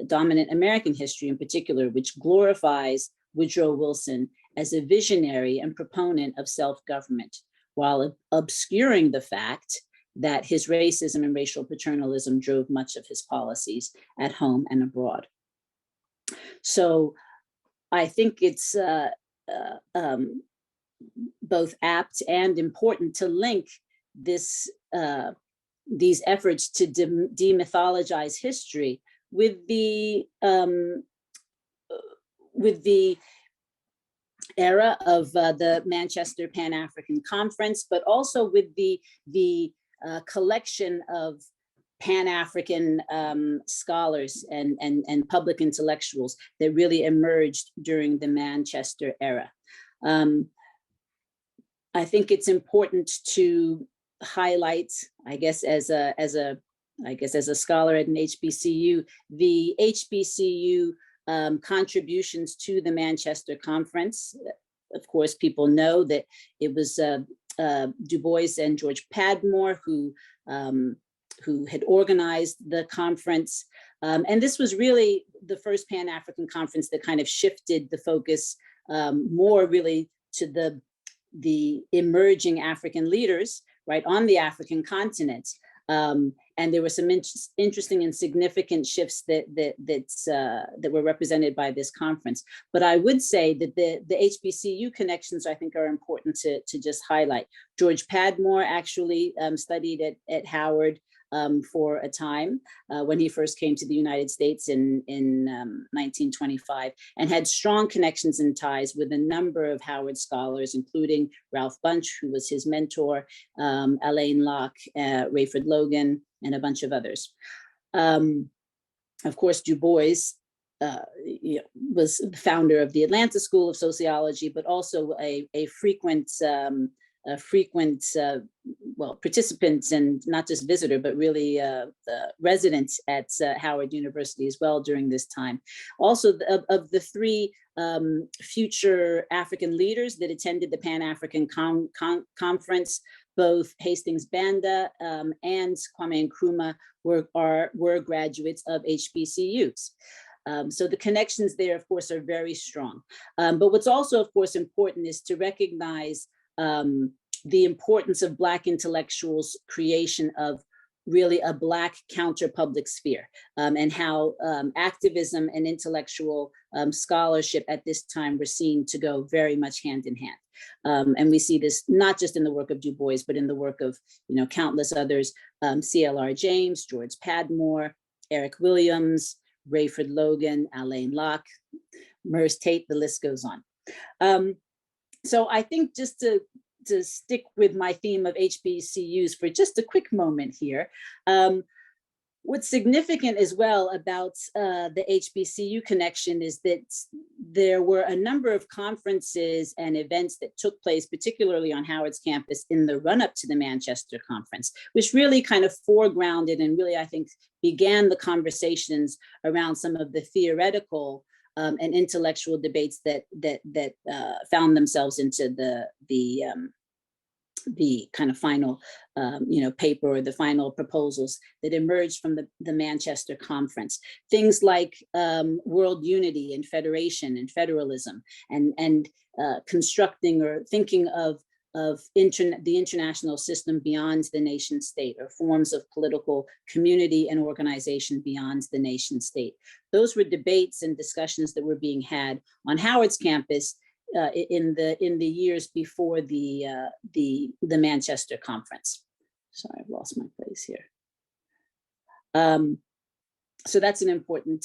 dominant American history in particular, which glorifies Woodrow Wilson as a visionary and proponent of self-government, while obscuring the fact that his racism and racial paternalism drove much of his policies at home and abroad. So I think it's both apt and important to link this, these efforts to demythologize history with the era of the Manchester Pan-African Conference, but also with the collection of Pan-African scholars and public intellectuals that really emerged during the Manchester era. I think it's important to highlight, I guess, as a scholar at an HBCU, the HBCU contributions to the Manchester Conference. Of course, people know that it was Du Bois and George Padmore who had organized the conference. And this was really the first Pan-African conference that kind of shifted the focus more really to the emerging African leaders, right, on the African continent. And there were some interesting and significant shifts that were represented by this conference. But I would say that the HBCU connections, I think, are important to just highlight. George Padmore actually studied at Howard for a time when he first came to the United States in 1925, and had strong connections and ties with a number of Howard scholars, including Ralph Bunche, who was his mentor, Alain Locke, Rayford Logan, and a bunch of others. Of course, Du Bois was the founder of the Atlanta School of Sociology, but also a frequent participant, and not just visitor, but really resident at Howard University as well during this time. Also, of the three future African leaders that attended the Pan-African Conference, both Hastings Banda and Kwame Nkrumah were graduates of HBCUs. So the connections there, of course, are very strong. But what's also, of course, important is to recognize the importance of Black intellectuals' creation of really a Black counter-public sphere, and how activism and intellectual scholarship at this time were seen to go very much hand in hand. And we see this not just in the work of Du Bois, but in the work of countless others, C.L.R. James, George Padmore, Eric Williams, Rayford Logan, Alain Locke, Merce Tate, the list goes on. So I think just to stick with my theme of HBCUs for just a quick moment here, what's significant as well about the HBCU connection is that there were a number of conferences and events that took place, particularly on Howard's campus, in the run-up to the Manchester Conference, which really kind of foregrounded and really, I think, began the conversations around some of the theoretical and intellectual debates that found themselves into the kind of final paper, or the final proposals that emerged from the Manchester Conference. Things like world unity and federation and federalism, and constructing or thinking of the international system beyond the nation state, or forms of political community and organization beyond the nation state. Those were debates and discussions that were being had on Howard's campus in the years before the Manchester Conference. Sorry, I've lost my place here. So that's an important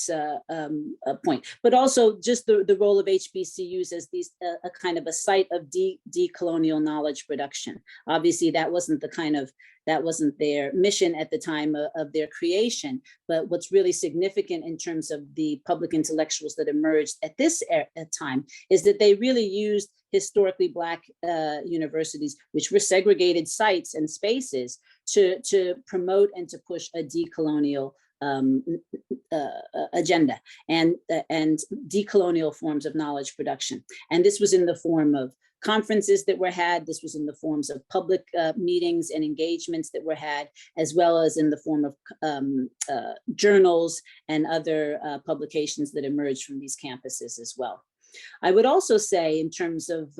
point, but also just the role of HBCUs as these a kind of a site of decolonial knowledge production. Obviously, that wasn't their mission at the time of their creation. But what's really significant in terms of the public intellectuals that emerged at this time is that they really used historically Black universities, which were segregated sites and spaces, to promote and to push a decolonial agenda and decolonial forms of knowledge production. And this was in the form of conferences that were had. This was in the forms of public meetings and engagements that were had, as well as in the form of journals and other publications that emerged from these campuses as well. I would also say, in terms of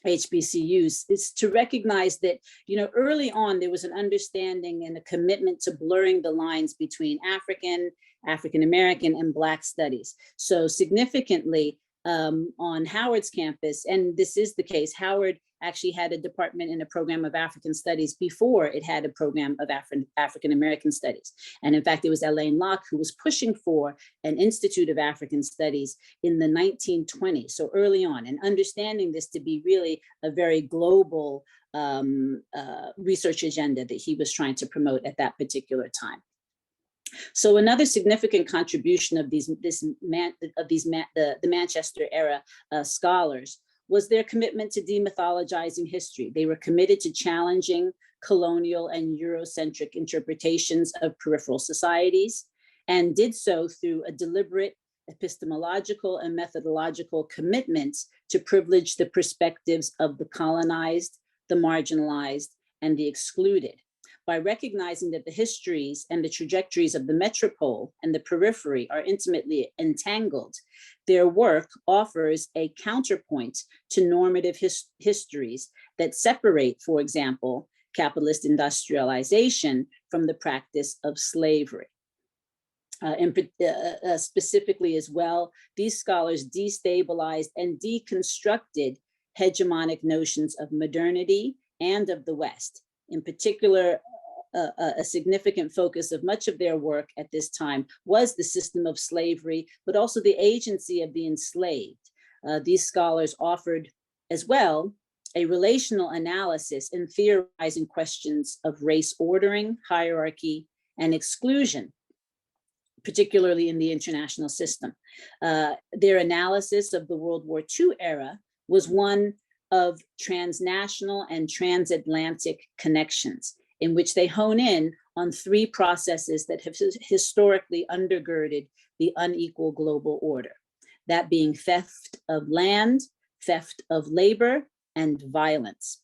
HBCUs, is to recognize that, early on there was an understanding and a commitment to blurring the lines between African American, and Black studies. So significantly, on Howard's campus, and this is the case, Howard actually had a department and a program of African studies before it had a program of African American studies. And in fact, it was Alain Locke who was pushing for an Institute of African Studies in the 1920s, so early on, and understanding this to be really a very global research agenda that he was trying to promote at that particular time. So another significant contribution of the Manchester era scholars was their commitment to demythologizing history. They were committed to challenging colonial and Eurocentric interpretations of peripheral societies, and did so through a deliberate epistemological and methodological commitment to privilege the perspectives of the colonized, the marginalized, and the excluded. By recognizing that the histories and the trajectories of the metropole and the periphery are intimately entangled, their work offers a counterpoint to normative histories that separate, for example, capitalist industrialization from the practice of slavery. Specifically as well, these scholars destabilized and deconstructed hegemonic notions of modernity and of the West. In particular, a significant focus of much of their work at this time was the system of slavery, but also the agency of the enslaved. These scholars offered as well a relational analysis in theorizing questions of race ordering, hierarchy, and exclusion, particularly in the international system. Their analysis of the World War II era was one of transnational and transatlantic connections, in which they hone in on three processes that have historically undergirded the unequal global order, that being theft of land, theft of labor, and violence.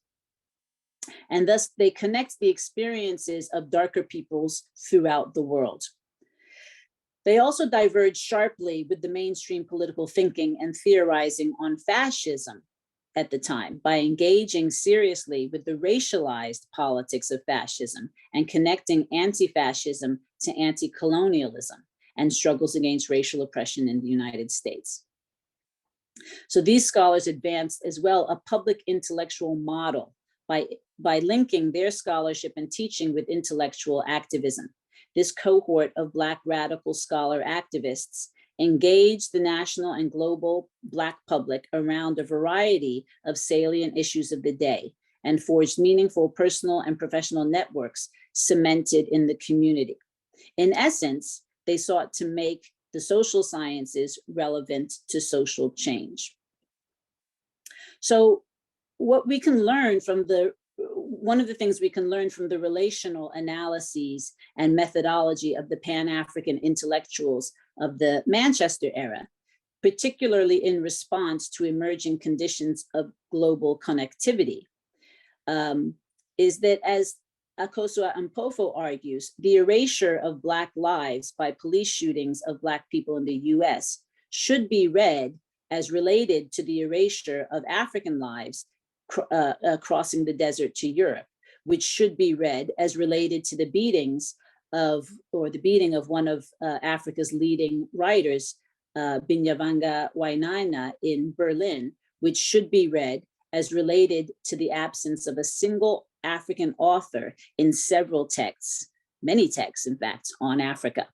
And thus they connect the experiences of darker peoples throughout the world. They also diverge sharply with the mainstream political thinking and theorizing on fascism at the time by engaging seriously with the racialized politics of fascism and connecting anti-fascism to anti-colonialism and struggles against racial oppression in the United States. So these scholars advanced as well a public intellectual model by linking their scholarship and teaching with intellectual activism. This cohort of Black radical scholar activists engaged the national and global Black public around a variety of salient issues of the day and forged meaningful personal and professional networks cemented in the community. In essence, they sought to make the social sciences relevant to social change. So what we can learn from one of the things we can learn from the relational analyses and methodology of the Pan-African intellectuals of the Manchester era, particularly in response to emerging conditions of global connectivity, is that, as Akosua Ampofo argues, the erasure of Black lives by police shootings of Black people in the US should be read as related to the erasure of African lives crossing the desert to Europe, which should be read as related to the beatings of, or the beating of one of Africa's leading writers, Binyavanga Wainaina in Berlin, which should be read as related to the absence of a single African author in several texts, many texts, in fact, on Africa.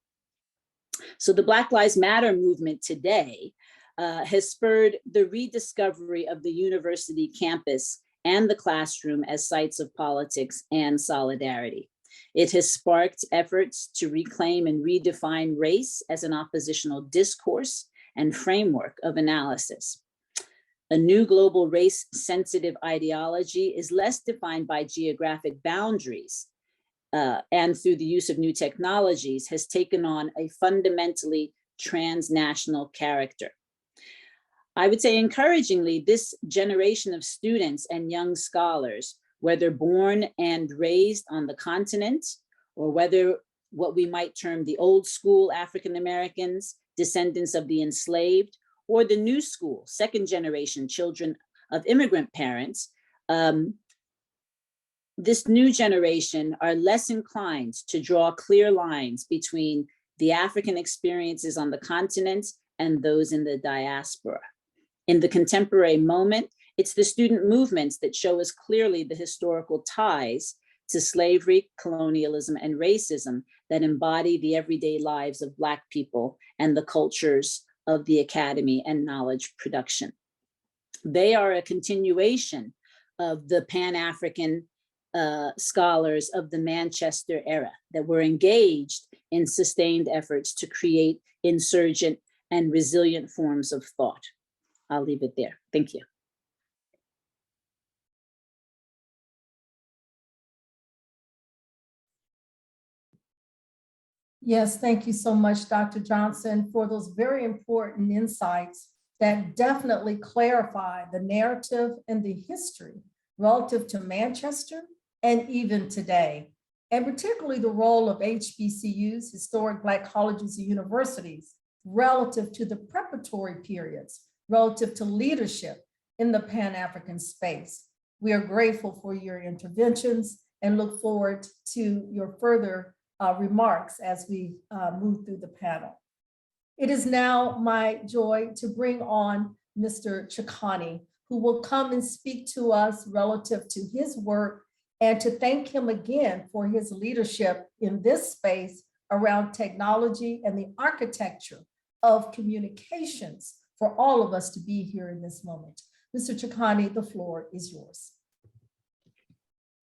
So the Black Lives Matter movement today has spurred the rediscovery of the university campus and the classroom as sites of politics and solidarity. It has sparked efforts to reclaim and redefine race as an oppositional discourse and framework of analysis. A new global race-sensitive ideology is less defined by geographic boundaries and through the use of new technologies has taken on a fundamentally transnational character. I would say encouragingly, this generation of students and young scholars, whether born and raised on the continent, or whether what we might term the old school African Americans, descendants of the enslaved, or the new school, second generation children of immigrant parents, this new generation are less inclined to draw clear lines between the African experiences on the continent and those in the diaspora. In the contemporary moment, it's the student movements that show us clearly the historical ties to slavery, colonialism, and racism that embody the everyday lives of Black people and the cultures of the academy and knowledge production. They are a continuation of the Pan-African scholars of the Manchester era that were engaged in sustained efforts to create insurgent and resilient forms of thought. I'll leave it there. Thank you. Yes, thank you so much, Dr. Johnson, for those very important insights that definitely clarify the narrative and the history relative to Manchester and even today, and particularly the role of HBCUs, historic Black colleges and universities, relative to the preparatory periods, relative to leadership in the Pan-African space. We are grateful for your interventions and look forward to your further remarks as we move through the panel. It is now my joy to bring on Mr. Chikane, who will come and speak to us relative to his work and to thank him again for his leadership in this space around technology and the architecture of communications for all of us to be here in this moment. Mr. Chikane, the floor is yours.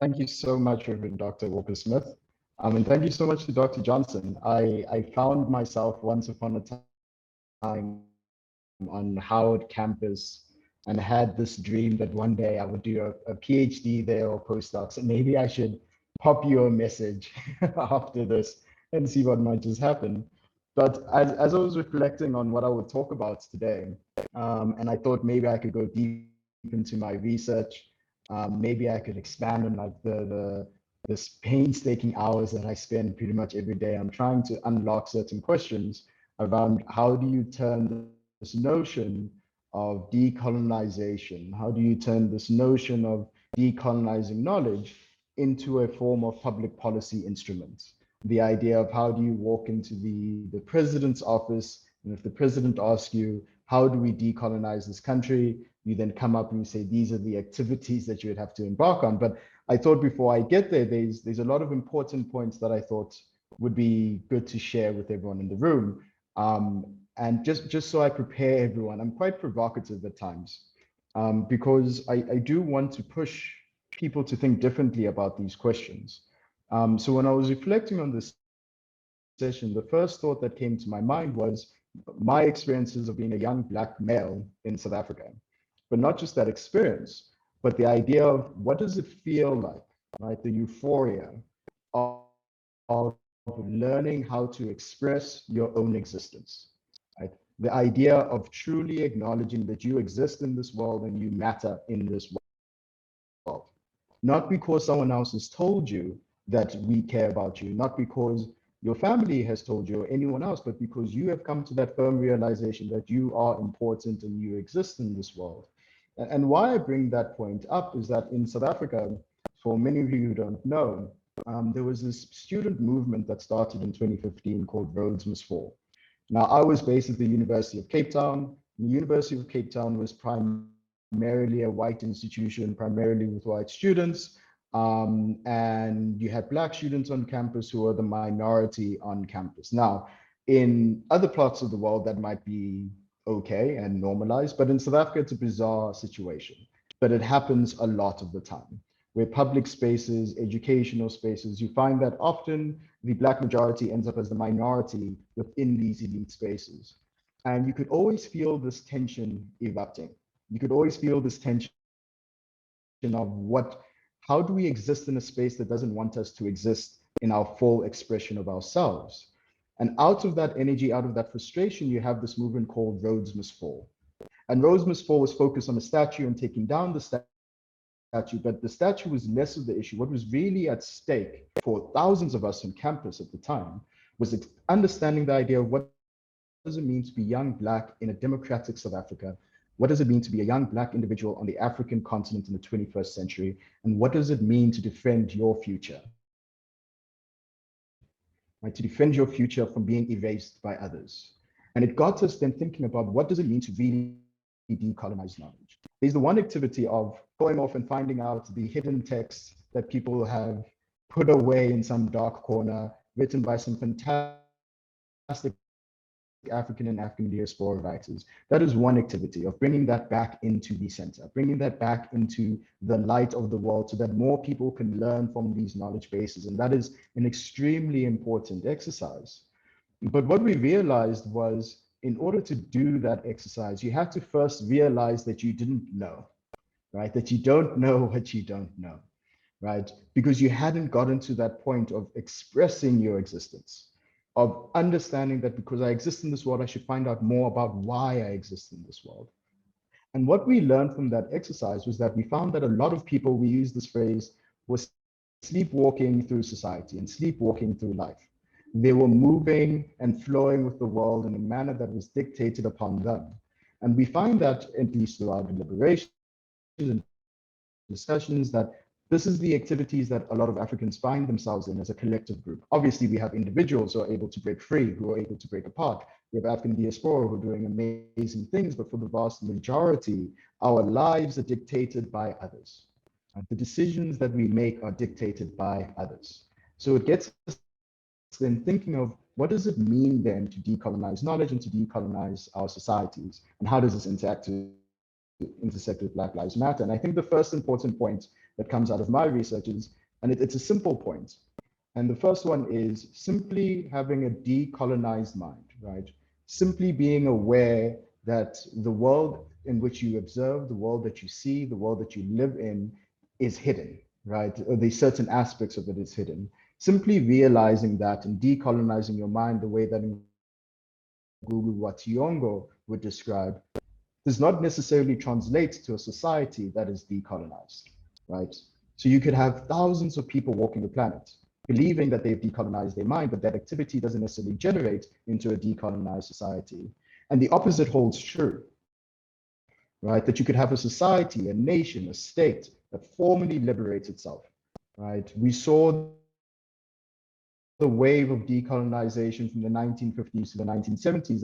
Thank you so much, Reverend Dr. Walker-Smith. And thank you so much to Dr. Johnson. I found myself once upon a time on Howard campus and had this dream that one day I would do a PhD there or postdocs, and maybe I should pop you a message after this and see what might just happen. But as I was reflecting on what I would talk about today, and I thought maybe I could go deep into my research, maybe I could expand on like this painstaking hours that I spend pretty much every day. I'm trying to unlock certain questions around how do you turn this notion of decolonization, how do you turn this notion of decolonizing knowledge into a form of public policy instrument? The idea of how do you walk into the president's office, and if the president asks you, how do we decolonize this country? You then come up and you say, these are the activities that you would have to embark on. But I thought before I get there, there's a lot of important points that I thought would be good to share with everyone in the room. And just so I prepare everyone, I'm quite provocative at times because I do want to push people to think differently about these questions. So when I was reflecting on this session, the first thought that came to my mind was my experiences of being a young Black male in South Africa. But not just that experience, but the idea of what does it feel like, right? The euphoria of learning how to express your own existence, right? The idea of truly acknowledging that you exist in this world and you matter in this world. Not because someone else has told you that we care about you, not because your family has told you or anyone else, but because you have come to that firm realization that you are important and you exist in this world. And why I bring that point up is that in South Africa, for many of you who don't know, there was this student movement that started in 2015 called Rhodes Must Fall. Now, I was based at the University of Cape Town. The University of Cape Town was primarily a white institution, primarily with white students. And you had Black students on campus who were the minority on campus. Now, in other parts of the world, that might be okay and normalized, but in South Africa, it's a bizarre situation. But it happens a lot of the time, where public spaces, educational spaces, you find that often the Black majority ends up as the minority within these elite spaces. And you could always feel this tension erupting. You could always feel this tension of how do we exist in a space that doesn't want us to exist in our full expression of ourselves? And out of that energy, out of that frustration, you have this movement called Rhodes Must Fall. And Rhodes Must Fall was focused on a statue and taking down the statue, but the statue was less of the issue. What was really at stake for thousands of us on campus at the time was understanding the idea of what does it mean to be young Black in a democratic South Africa? What does it mean to be a young Black individual on the African continent in the 21st century? And what does it mean to defend your future? Right, to defend your future from being erased by others. And it got us then thinking about what does it mean to really decolonize knowledge? There's the one activity of going off and finding out the hidden texts that people have put away in some dark corner, written by some fantastic African and African diaspora writers. That is one activity of bringing that back into the center, bringing that back into the light of the world so that more people can learn from these knowledge bases. And that is an extremely important exercise. But what we realized was in order to do that exercise, you had to first realize that you didn't know, right? That you don't know what you don't know, right? Because you hadn't gotten to that point of expressing your existence, of understanding that because I exist in this world, I should find out more about why I exist in this world. And what we learned from that exercise was that we found that a lot of people, we use this phrase, was sleepwalking through society and sleepwalking through life. They were moving and flowing with the world in a manner that was dictated upon them. And we find that, at least through our deliberations and discussions, that this is the activities that a lot of Africans find themselves in as a collective group. Obviously, we have individuals who are able to break free, who are able to break apart. We have African diaspora who are doing amazing things, but for the vast majority, our lives are dictated by others. The decisions that we make are dictated by others. So it gets us then thinking of what does it mean then to decolonize knowledge and to decolonize our societies, and how does this intersect with Black Lives Matter? And I think the first important point that comes out of my research is, and it's a simple point, and the first one is simply having a decolonized mind, right? Simply being aware that the world in which you observe, the world that you see, the world that you live in is hidden, right? Or the certain aspects of it is hidden. Simply realizing that and decolonizing your mind the way that Ngugi wa Thiong'o would describe does not necessarily translate to a society that is decolonized, right? So you could have thousands of people walking the planet believing that they've decolonized their mind, but that activity doesn't necessarily generate into a decolonized society. And the opposite holds true, right? That you could have a society, a nation, a state that formally liberates itself, right? We saw the wave of decolonization from the 1950s to the 1970s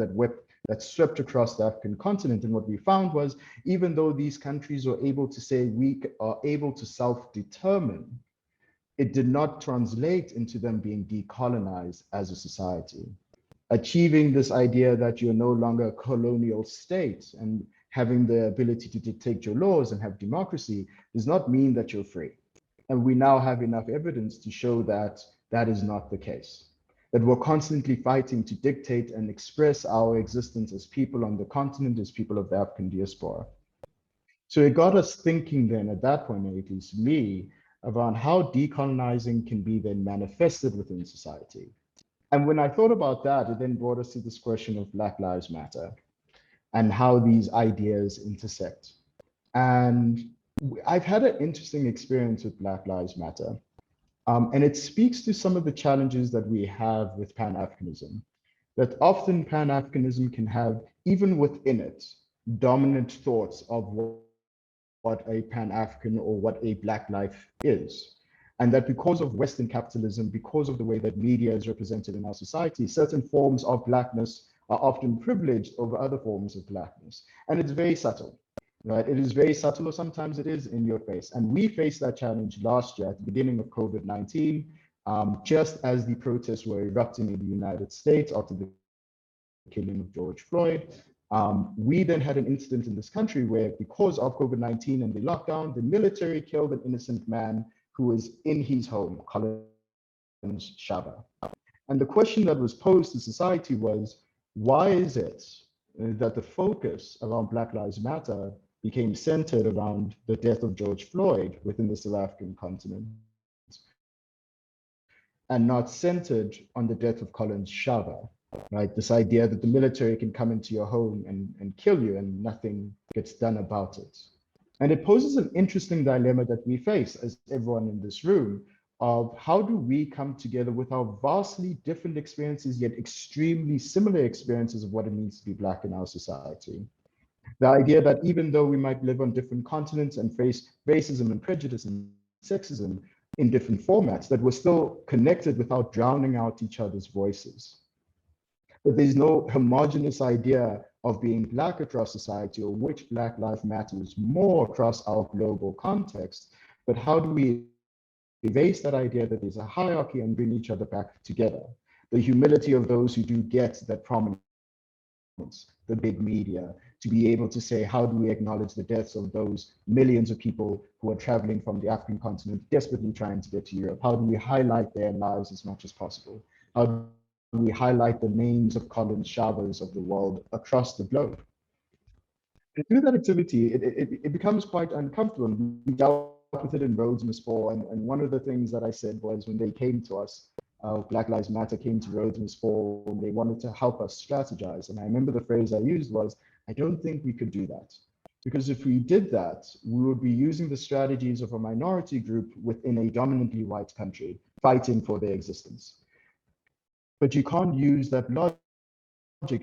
that swept across the African continent. And what we found was, even though these countries were able to say we are able to self-determine, it did not translate into them being decolonized as a society. Achieving this idea that you're no longer a colonial state and having the ability to dictate your laws and have democracy does not mean that you're free. And we now have enough evidence to show that that is not the case. That we're constantly fighting to dictate and express our existence as people on the continent, as people of the African diaspora. So it got us thinking then at that point, at least me, around how decolonizing can be then manifested within society. And when I thought about that, it then brought us to this question of Black Lives Matter and how these ideas intersect. And I've had an interesting experience with Black Lives Matter. And it speaks to some of the challenges that we have with Pan-Africanism, that often Pan-Africanism can have, even within it, dominant thoughts of what a Pan-African or what a Black life is. And that because of Western capitalism, because of the way that media is represented in our society, certain forms of Blackness are often privileged over other forms of Blackness. And it's very subtle, right? It is very subtle, or sometimes it is in your face. And we faced that challenge last year at the beginning of COVID-19, just as the protests were erupting in the United States after the killing of George Floyd. We then had an incident in this country where, because of COVID-19 and the lockdown, the military killed an innocent man who was in his home, Collins Shaba. And the question that was posed to society was, why is it that the focus around Black Lives Matter became centered around the death of George Floyd within the South African continent and not centered on the death of Collins Shaba, right? This idea that the military can come into your home and kill you and nothing gets done about it. And it poses an interesting dilemma that we face as everyone in this room of how do we come together with our vastly different experiences, yet extremely similar experiences of what it means to be Black in our society. The idea that even though we might live on different continents and face racism and prejudice and sexism in different formats, that we're still connected without drowning out each other's voices. That there's no homogenous idea of being Black across society or which Black life matters more across our global context, but how do we erase that idea that there's a hierarchy and bring each other back together? The humility of those who do get that prominence, the big media, to be able to say, how do we acknowledge the deaths of those millions of people who are traveling from the African continent, desperately trying to get to Europe? How do we highlight their lives as much as possible? How do we highlight the names of Collins Shabas of the world across the globe? And through that activity, it becomes quite uncomfortable. We dealt with it in Rhodes Must Fall, and one of the things that I said was when they came to us, Black Lives Matter came to Rhodes Must Fall, they wanted to help us strategize. And I remember the phrase I used was, I don't think we could do that. Because if we did that, we would be using the strategies of a minority group within a dominantly white country, fighting for their existence. But you can't use that logic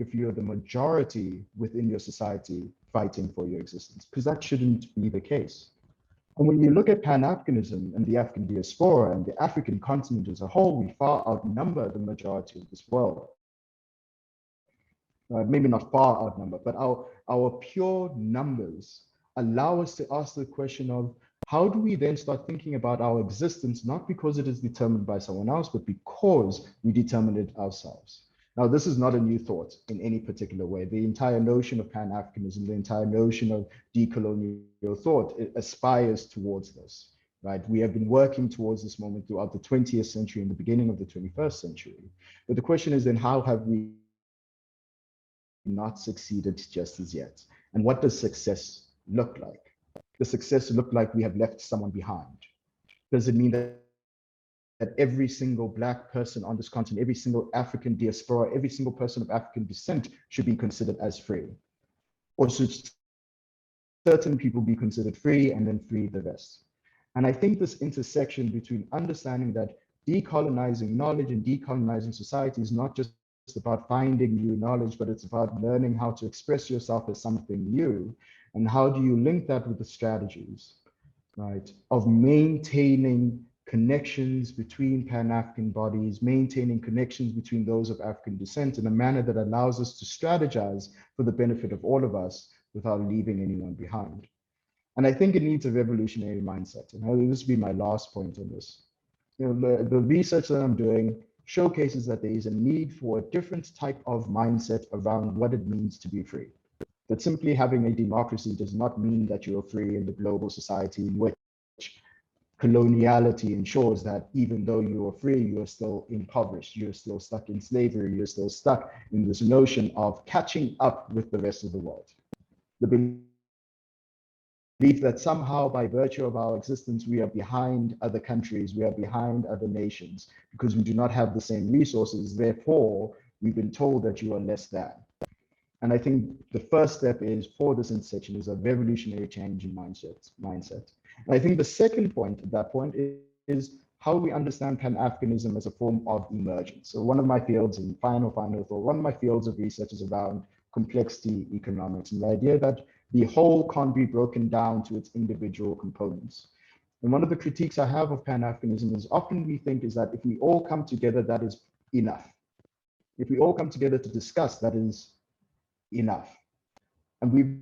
if you're the majority within your society fighting for your existence, because that shouldn't be the case. And when you look at Pan-Africanism and the African diaspora and the African continent as a whole, we far outnumber the majority of this world. Maybe not far outnumber, but our pure numbers allow us to ask the question of how do we then start thinking about our existence, not because it is determined by someone else, but because we determine it ourselves? Now, this is not a new thought in any particular way. The entire notion of Pan-Africanism, the entire notion of decolonial thought, it aspires towards this, right? We have been working towards this moment throughout the 20th century and the beginning of the 21st century. But the question is then, how have we not succeeded just as yet? And what does success look like? Does success look like we have left someone behind? Does it mean that every single Black person on this continent, every single African diaspora, every single person of African descent should be considered as free? Or should certain people be considered free and then free the rest? And I think this intersection between understanding that decolonizing knowledge and decolonizing society is not just about finding new knowledge, but it's about learning how to express yourself as something new. And how do you link that with the strategies, right, of maintaining connections between Pan-African bodies, maintaining connections between those of African descent in a manner that allows us to strategize for the benefit of all of us without leaving anyone behind. And I think it needs a revolutionary mindset. And this will be my last point on this. The research that I'm doing showcases that there is a need for a different type of mindset around what it means to be free. That simply having a democracy does not mean that you're free in the global society in which coloniality ensures that even though you are free, you are still impoverished, you're still stuck in slavery, you're still stuck in this notion of catching up with the rest of the world. The belief that somehow by virtue of our existence, we are behind other countries, we are behind other nations, because we do not have the same resources, therefore, we've been told that you are less than. And I think the first step is for this intersection is a revolutionary change in mindset. And I think the second point at that point is how we understand Pan-Africanism as a form of emergence. So one of my fields, and final thought, one of my fields of research is around complexity economics and the idea that the whole can't be broken down to its individual components. And one of the critiques I have of Pan-Africanism is often we think is that if we all come together, that is enough. If we all come together to discuss, that is enough. And we've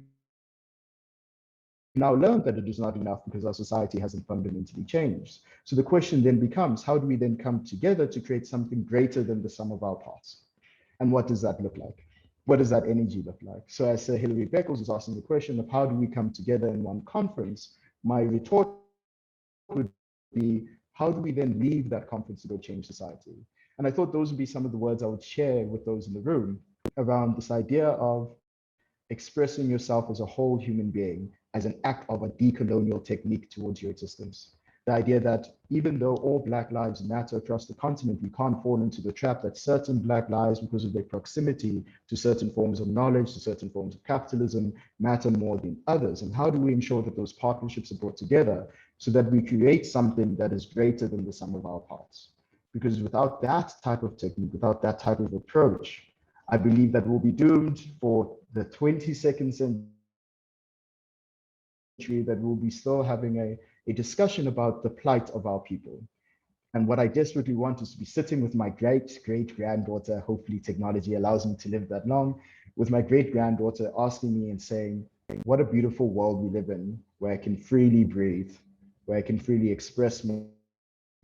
now learned that it is not enough because our society hasn't fundamentally changed. So the question then becomes, how do we then come together to create something greater than the sum of our parts? And what does that look like? What does that energy look like? So as Sir Hilary Beckles was asking the question of how do we come together in one conference, my retort would be, how do we then leave that conference to go change society? And I thought those would be some of the words I would share with those in the room around this idea of expressing yourself as a whole human being as an act of a decolonial technique towards your existence. The idea that even though all Black lives matter across the continent, we can't fall into the trap that certain Black lives, because of their proximity to certain forms of knowledge, to certain forms of capitalism, matter more than others. And how do we ensure that those partnerships are brought together so that we create something that is greater than the sum of our parts? Because without that type of technique, without that type of approach, I believe that we'll be doomed for the 22nd century, that we'll be still having a discussion about the plight of our people. And what I desperately want is to be sitting with my great-great-granddaughter, hopefully technology allows me to live that long, with my great-granddaughter asking me and saying, what a beautiful world we live in, where I can freely breathe, where I can freely express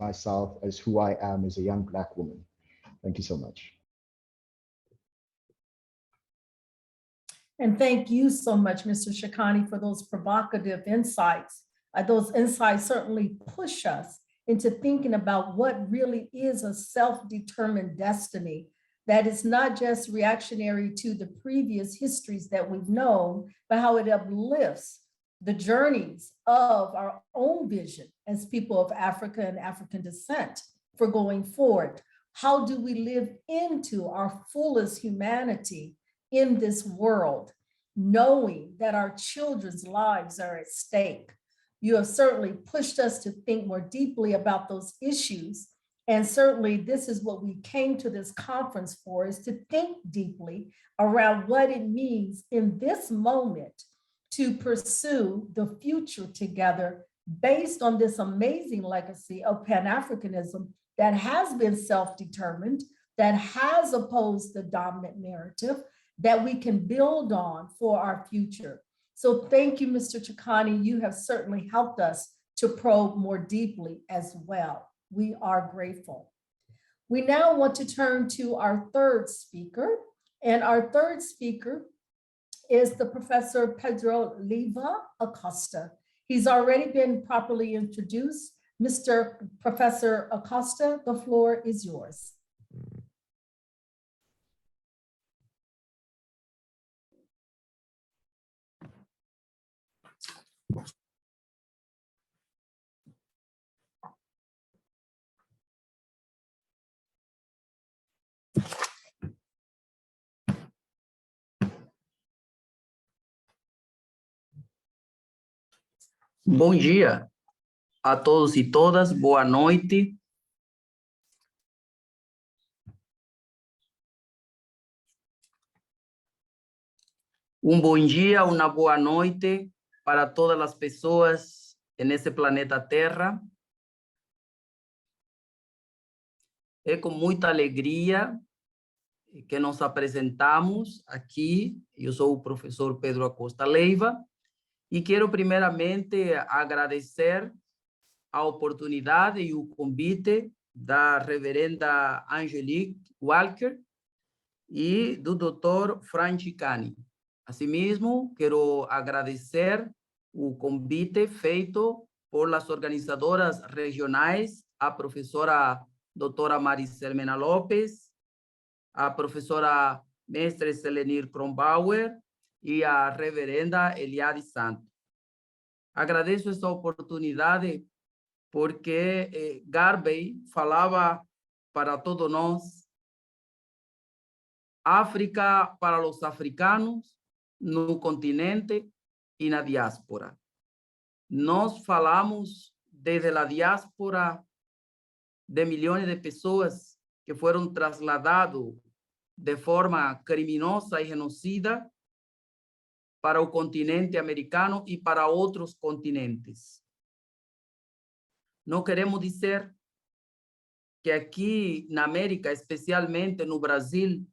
myself as who I am as a young Black woman. Thank you so much. And thank you so much, Mr. Shikani, for those provocative insights. Those insights certainly push us into thinking about what really is a self-determined destiny that is not just reactionary to the previous histories that we've known, but how it uplifts the journeys of our own vision as people of Africa and African descent for going forward. How do we live into our fullest humanity in this world, knowing that our children's lives are at stake? You have certainly pushed us to think more deeply about those issues. And certainly this is what we came to this conference for, is to think deeply around what it means in this moment to pursue the future together based on this amazing legacy of Pan-Africanism that has been self-determined, that has opposed the dominant narrative, that we can build on for our future. So thank you, Mr. Chikani. You have certainly helped us to probe more deeply as well. We are grateful. We now want to turn to our third speaker, and our third speaker is the Professor Pedro Leiva Acosta. He's already been properly introduced. Mr. Professor Acosta, the floor is yours. Bom dia a todos e todas, boa noite. Bom dia, uma boa noite para todas as pessoas nesse planeta Terra. É com muita alegria que nos apresentamos aqui. Eu sou o professor Pedro Acosta Leiva e quero primeiramente agradecer a oportunidade e o convite da reverenda Angelique Walker e do Dr. Frank Chicane. Assim mesmo, quero agradecer o convite feito por las organizadoras regionais, a professora doutora Maricel Mena Lopes, a professora mestre Selenir Kronbauer e a reverenda Eliade Santos. Agradeço essa oportunidade porque Garvey falava para todos nós, África para os africanos, no continente e na diáspora. Nós falamos desde a diáspora de milhões de pessoas que foram trasladados de forma criminosa e genocida para o continente americano e para outros continentes. Não queremos dizer que aqui na América, especialmente no Brasil,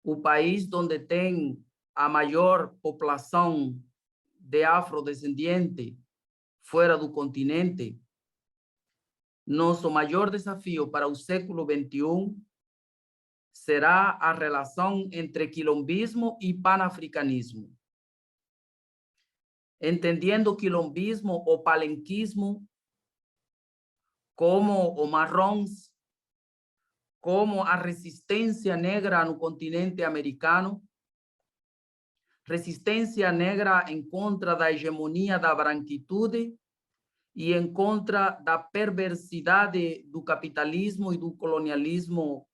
o país onde tem a maior população de afrodescendente fora do continente, nosso maior desafio para o século XXI será a relação entre quilombismo e panafricanismo. Entendendo o quilombismo ou palenquismo como o marrons, como a resistência negra no continente americano, resistência negra em contra da hegemonia da branquitude e em contra da perversidade do capitalismo e do colonialismo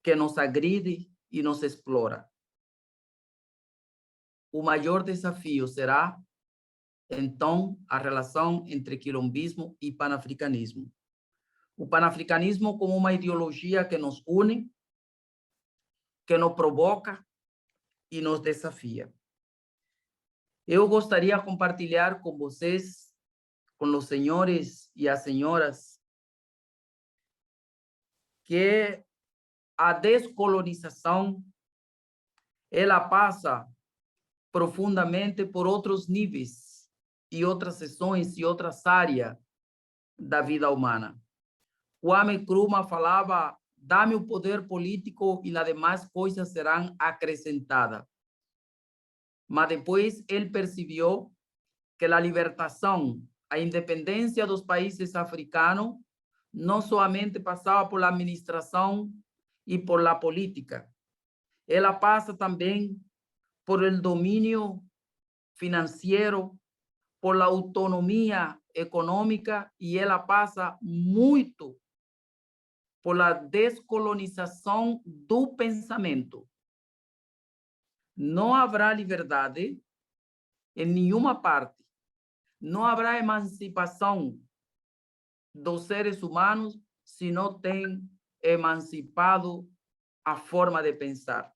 que nos agride e nos explora. O maior desafio será, então, a relação entre quilombismo e panafricanismo. O panafricanismo como uma ideologia que nos une, que nos provoca e nos desafia. Eu gostaria de compartilhar com vocês, com os senhores e as senhoras, que a descolonização ela passa profundamente por outros níveis e outras seções e outras áreas da vida humana. Kwame Nkrumah falava: dá-me o poder político e as demais coisas serão acrescentadas. Mas depois ele percebeu que a libertação, a independência dos países africanos, não somente passava por administração e por la política, ela passa também por el domínio financeiro, por la autonomia econômica e ela passa muito por la descolonização do pensamento. Não haverá liberdade em nenhuma parte. Não haverá emancipação dos seres humanos se não tem emancipado a forma de pensar.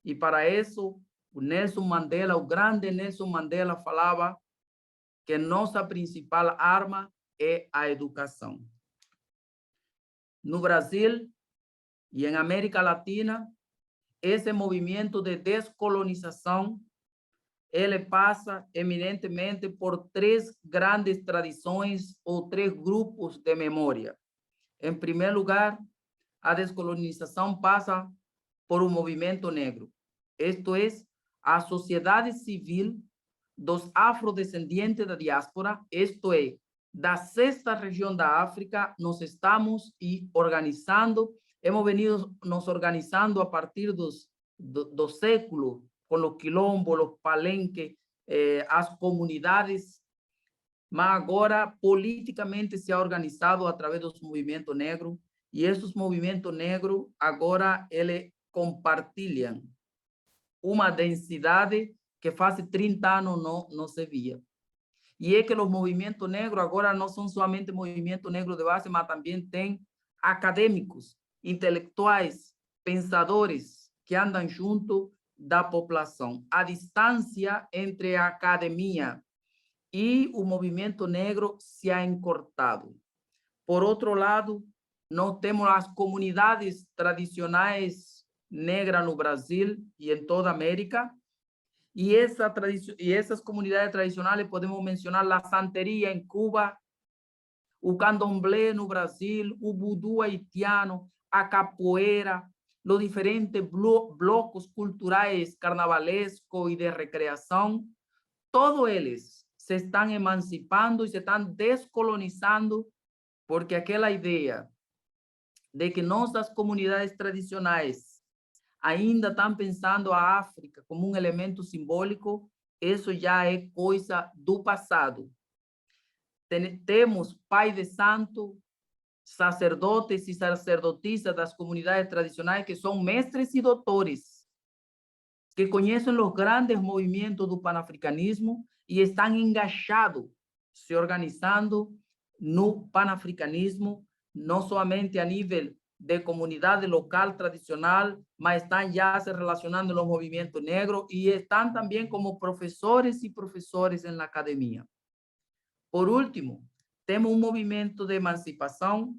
E para isso, o Nelson Mandela, o grande Nelson Mandela, falava que nossa principal arma é a educação. No Brasil e em América Latina, esse movimento de descolonização ele passa eminentemente por 3 grandes tradições ou 3 grupos de memória. Em primeiro lugar, a descolonização passa por um movimento negro. Isto é, a sociedade civil dos afrodescendentes da diáspora, isto é, da 6ª região da África, nos estamos organizando, hemos venido nos organizando a partir do século, com os quilombos, os palenques, as comunidades, mas agora politicamente se ha organizado através dos movimentos negros, e esses movimentos negros agora eles compartilham uma densidade que faz 30 anos não se via. E é que os movimentos negros agora não são somente movimentos negros de base, mas também tem acadêmicos, intelectuais, pensadores que andam junto da população. A distância entre a academia e o movimento negro se ha encurtado. Por outro lado, nós temos as comunidades tradicionais negras no Brasil e em toda a América, e essas comunidades tradicionais podemos mencionar a santeria em Cuba, o candomblé no Brasil, o voodoo haitiano, a capoeira, os diferentes blocos culturais carnavalescos e de recreação, todos eles se estão emancipando e se estão descolonizando, porque aquela ideia de que nossas comunidades tradicionais ainda estão pensando a África como um elemento simbólico, isso já é coisa do passado. Temos pai de santo, sacerdotes e sacerdotisas das comunidades tradicionais que são mestres e doutores, que conhecem os grandes movimentos do panafricanismo e estão engajados, se organizando no panafricanismo, não somente a nível de comunidade local tradicional, mas estão já se relacionando no movimento negro e estão também como professores e professores na academia. Por último, temos um movimento de emancipação,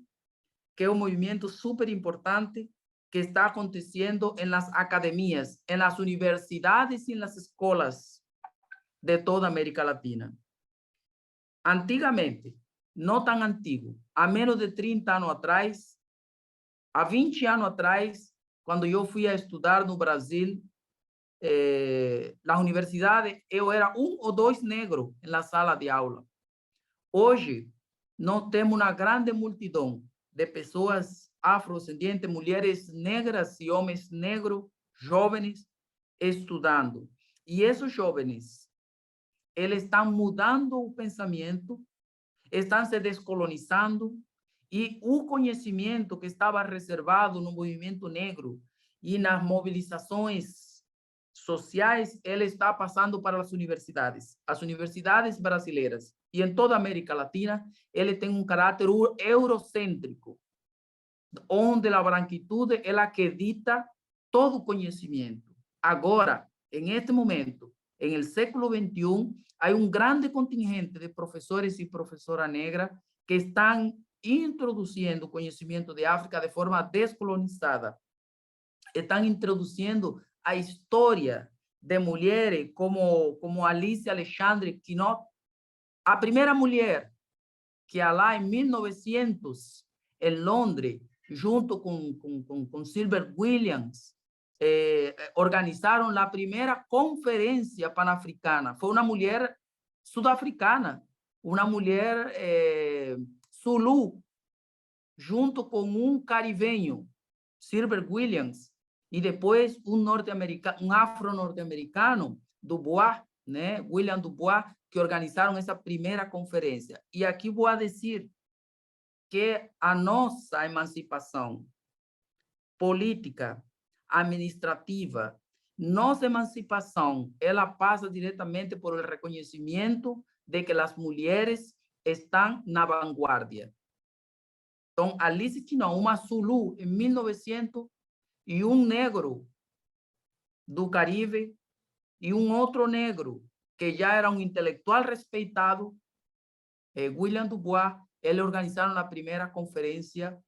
que é um movimento super importante, que está acontecendo em las academias, em las universidades e nas escolas de toda a América Latina. Antigamente, não tão antigo, há menos de 30 anos atrás, há 20 anos atrás, quando eu fui a estudar no Brasil, na universidade, eu era 1 ou 2 negros na sala de aula. Hoje, nós temos uma grande multidão de pessoas afrodescendentes, mulheres negras e homens negros, jovens, estudando. E esses jovens, eles estão mudando o pensamento, estão se descolonizando, e o conhecimento que estava reservado no movimento negro e nas mobilizações sociais, ele está passando para as universidades brasileiras. E em toda a América Latina, ele tem um caráter eurocêntrico, onde a branquitude ela acredita todo o conhecimento. Agora, em este momento, em el século XXI, há um grande contingente de professores e professoras negras que estão introduzindo o conhecimento de África de forma descolonizada. Estão introduzindo a história de mulheres como Alice Alexandre Quinot, a primeira mulher que lá em 1900, em Londres, junto com Silver Williams, organizaram a primeira conferência pan-africana. Foi uma mulher sul-africana, uma mulher Zulu, junto com um caribenho, Silver Williams, e depois um afro-norte-americano, Dubois, né? William Dubois, que organizaram essa primeira conferência. E aqui vou dizer que a nossa emancipação política, administrativa, nossa emancipação, ela passa diretamente por o reconhecimento de que as mulheres estão na vanguarda. Então, Alice Quinot, uma Zulu, em 1900, e um negro do Caribe, e um outro negro, que já era um intelectual respeitado, William Dubois, eles organizaram a primeira conferência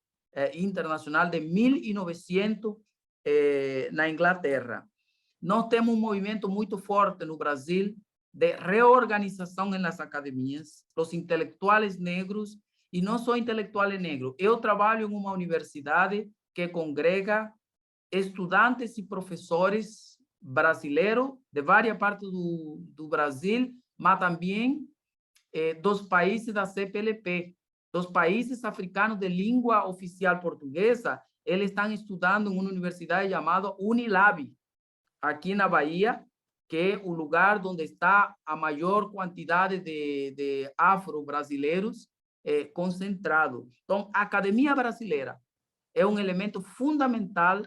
internacional de 1900 na Inglaterra. nós temos um movimento muito forte no Brasil de reorganização nas academias, os intelectuais negros, e não só intelectuais negros. Eu trabalho em uma universidade que congrega estudantes e professores brasileiros de várias partes do Brasil, mas também dos países da CPLP, dos países africanos de língua oficial portuguesa. Eles estão estudando em uma universidade chamada Unilab, aqui na Bahia, que é o lugar onde está a maior quantidade de afro-brasileiros concentrado. Então, a academia brasileira é um elemento fundamental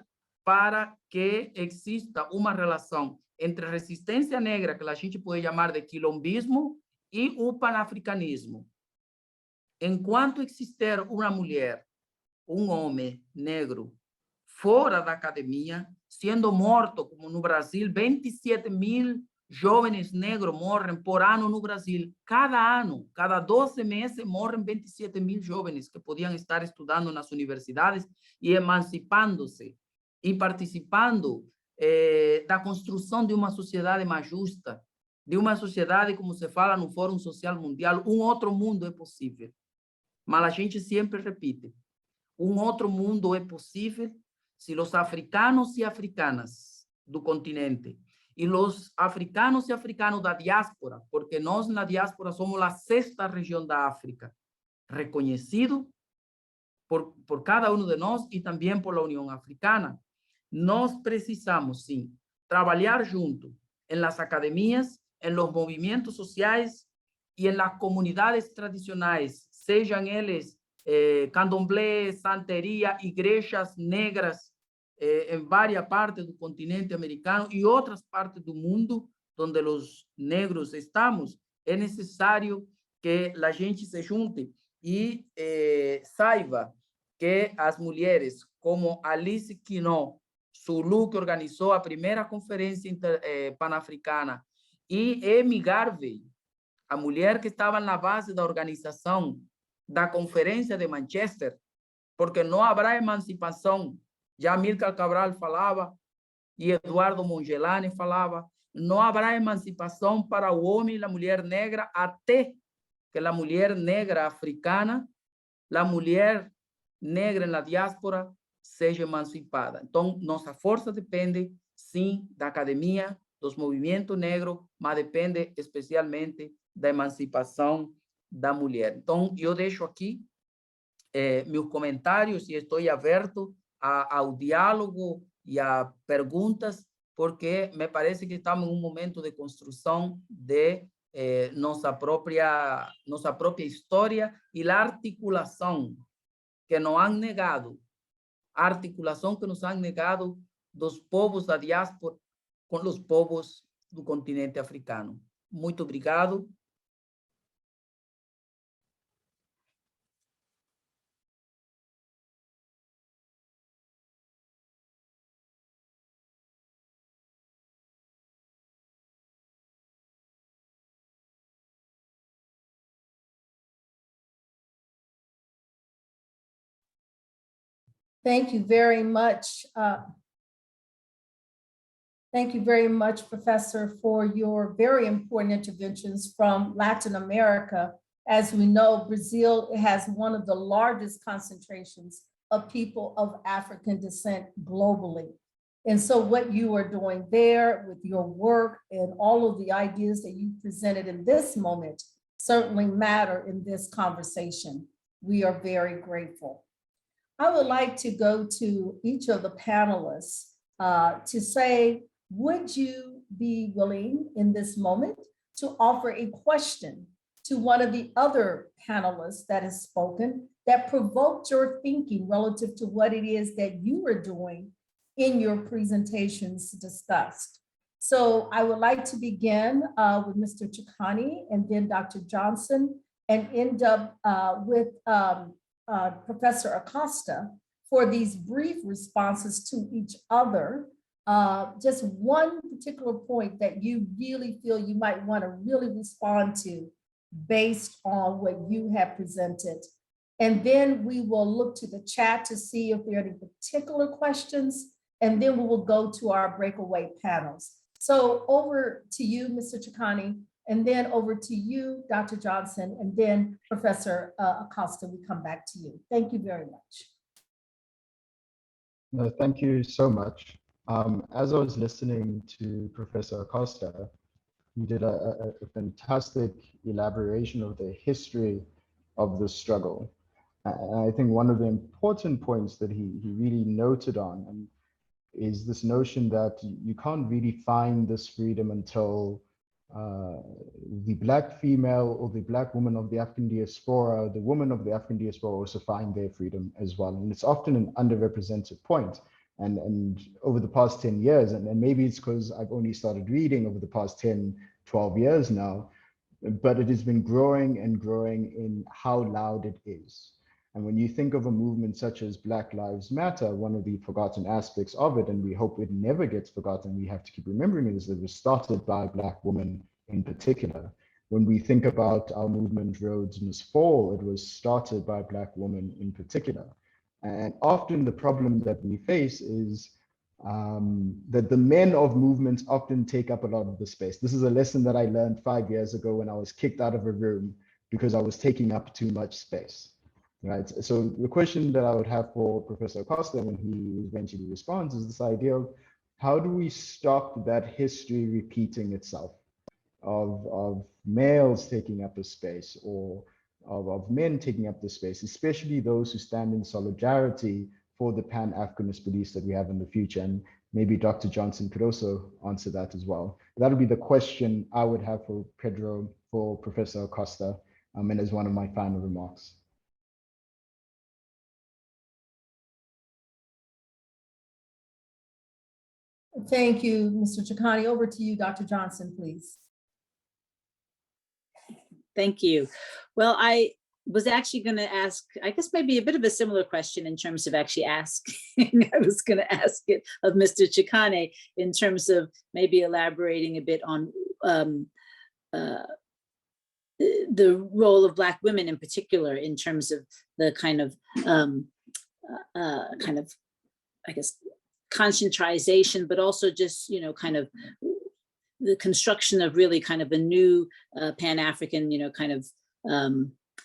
para que exista uma relação entre resistência negra, que a gente pode chamar de quilombismo, e o panafricanismo. Enquanto existir uma mulher, um homem negro, fora da academia, sendo morto, como no Brasil, 27.000 jovens negros morrem por ano no Brasil. Cada ano, cada 12 meses, morrem 27.000 jovens que podiam estar estudando nas universidades e emancipando-se e participando da construção de uma sociedade mais justa, de uma sociedade, como se fala no Fórum Social Mundial, um outro mundo é possível. Mas a gente sempre repite, um outro mundo é possível se os africanos e africanas do continente e os africanos e africanos da diáspora, porque nós na diáspora somos a 6ª região da África, reconhecido por cada um de nós e também pela União Africana, nós precisamos, sim, trabalhar junto em las academias, em los movimentos sociais e em las comunidades tradicionais, sejam eles candomblé, santeria, igrejas negras em várias partes do continente americano e outras partes do mundo onde os negros estamos, é necessário que a gente se junte e saiba que as mulheres como Alice Quinó Zulu, que organizou a primeira conferência pan-africana, e Amy Garvey, a mulher que estava na base da organização da Conferência de Manchester, porque não haverá emancipação. Já Amílcar Cabral falava, e Eduardo Mongelani falava, não haverá emancipação para o homem e a mulher negra até que a mulher negra africana, a mulher negra na diáspora, seja emancipada. Então, nossa força depende, sim, da academia, dos movimentos negros, mas depende especialmente da emancipação da mulher. Então, eu deixo aqui meus comentários e estou aberto ao diálogo e a perguntas, porque me parece que estamos em um momento de construção de nossa própria história e a articulação que nos han negado, a articulação que nos han negado dos povos da diáspora com os povos do continente africano. Muito obrigado. Thank you very much. Thank you very much, Professor, for your very important interventions from Latin America. As we know, Brazil has one of the largest concentrations of people of African descent globally. And so what you are doing there with your work and all of the ideas that you presented in this moment certainly matter in this conversation. We are very grateful. I would like to go to each of the panelists to say, would you be willing in this moment to offer a question to one of the other panelists that has spoken that provoked your thinking relative to what it is that you are doing in your presentations discussed? So I would like to begin with Mr. Chikane and then Dr. Johnson and end up with Professor Acosta for these brief responses to each other. Just one particular point that you really feel you might want to really respond to based on what you have presented. And then we will look to the chat to see if there are any particular questions and then we will go to our breakaway panels. So over to you, Mr. Chikane, and then over to you, Dr. Johnson, and then Professor Acosta, we come back to you. Thank you very much. No, thank you so much. As I was listening to Professor Acosta, he did a fantastic elaboration of the history of the struggle. And I think one of the important points that he really noted on is this notion that you can't really find this freedom until the Black female or the Black woman of the African diaspora, the woman of the African diaspora also find their freedom as well. And it's often an underrepresented point. And over the past 10 years, and maybe it's because I've only started reading over the past 10, 12 years now, but it has been growing and growing in how loud it is. And when you think of a movement such as Black Lives Matter, one of the forgotten aspects of it, and we hope it never gets forgotten, we have to keep remembering it, is that it was started by Black women in particular. When we think about our movement, Rhodes Must Fall, it was started by Black women in particular. And often the problem that we face is that the men of movements often take up a lot of the space. This is a lesson that I learned 5 years ago when I was kicked out of a room because I was taking up too much space. Right. So the question that I would have for Professor Acosta when he eventually responds is this idea of how do we stop that history repeating itself of males taking up a space or of men taking up the space, especially those who stand in solidarity for the Pan-Africanist beliefs that we have in the future. And maybe Dr. Johnson could also answer that as well. That'll be the question I would have for Pedro, for Professor Acosta, and as one of my final remarks. Thank you, Mr. Chikane. Over to you, Dr. Johnson, please. Thank you. Well, I was actually going to ask, I guess maybe a bit of a similar question in terms of actually asking, I was going to ask it of Mr. Chikane in terms of maybe elaborating a bit on the role of Black women in particular in terms of the kind of, I guess, conscientization, but also just, you know, kind of the construction of really kind of a new Pan-African, you know, kind of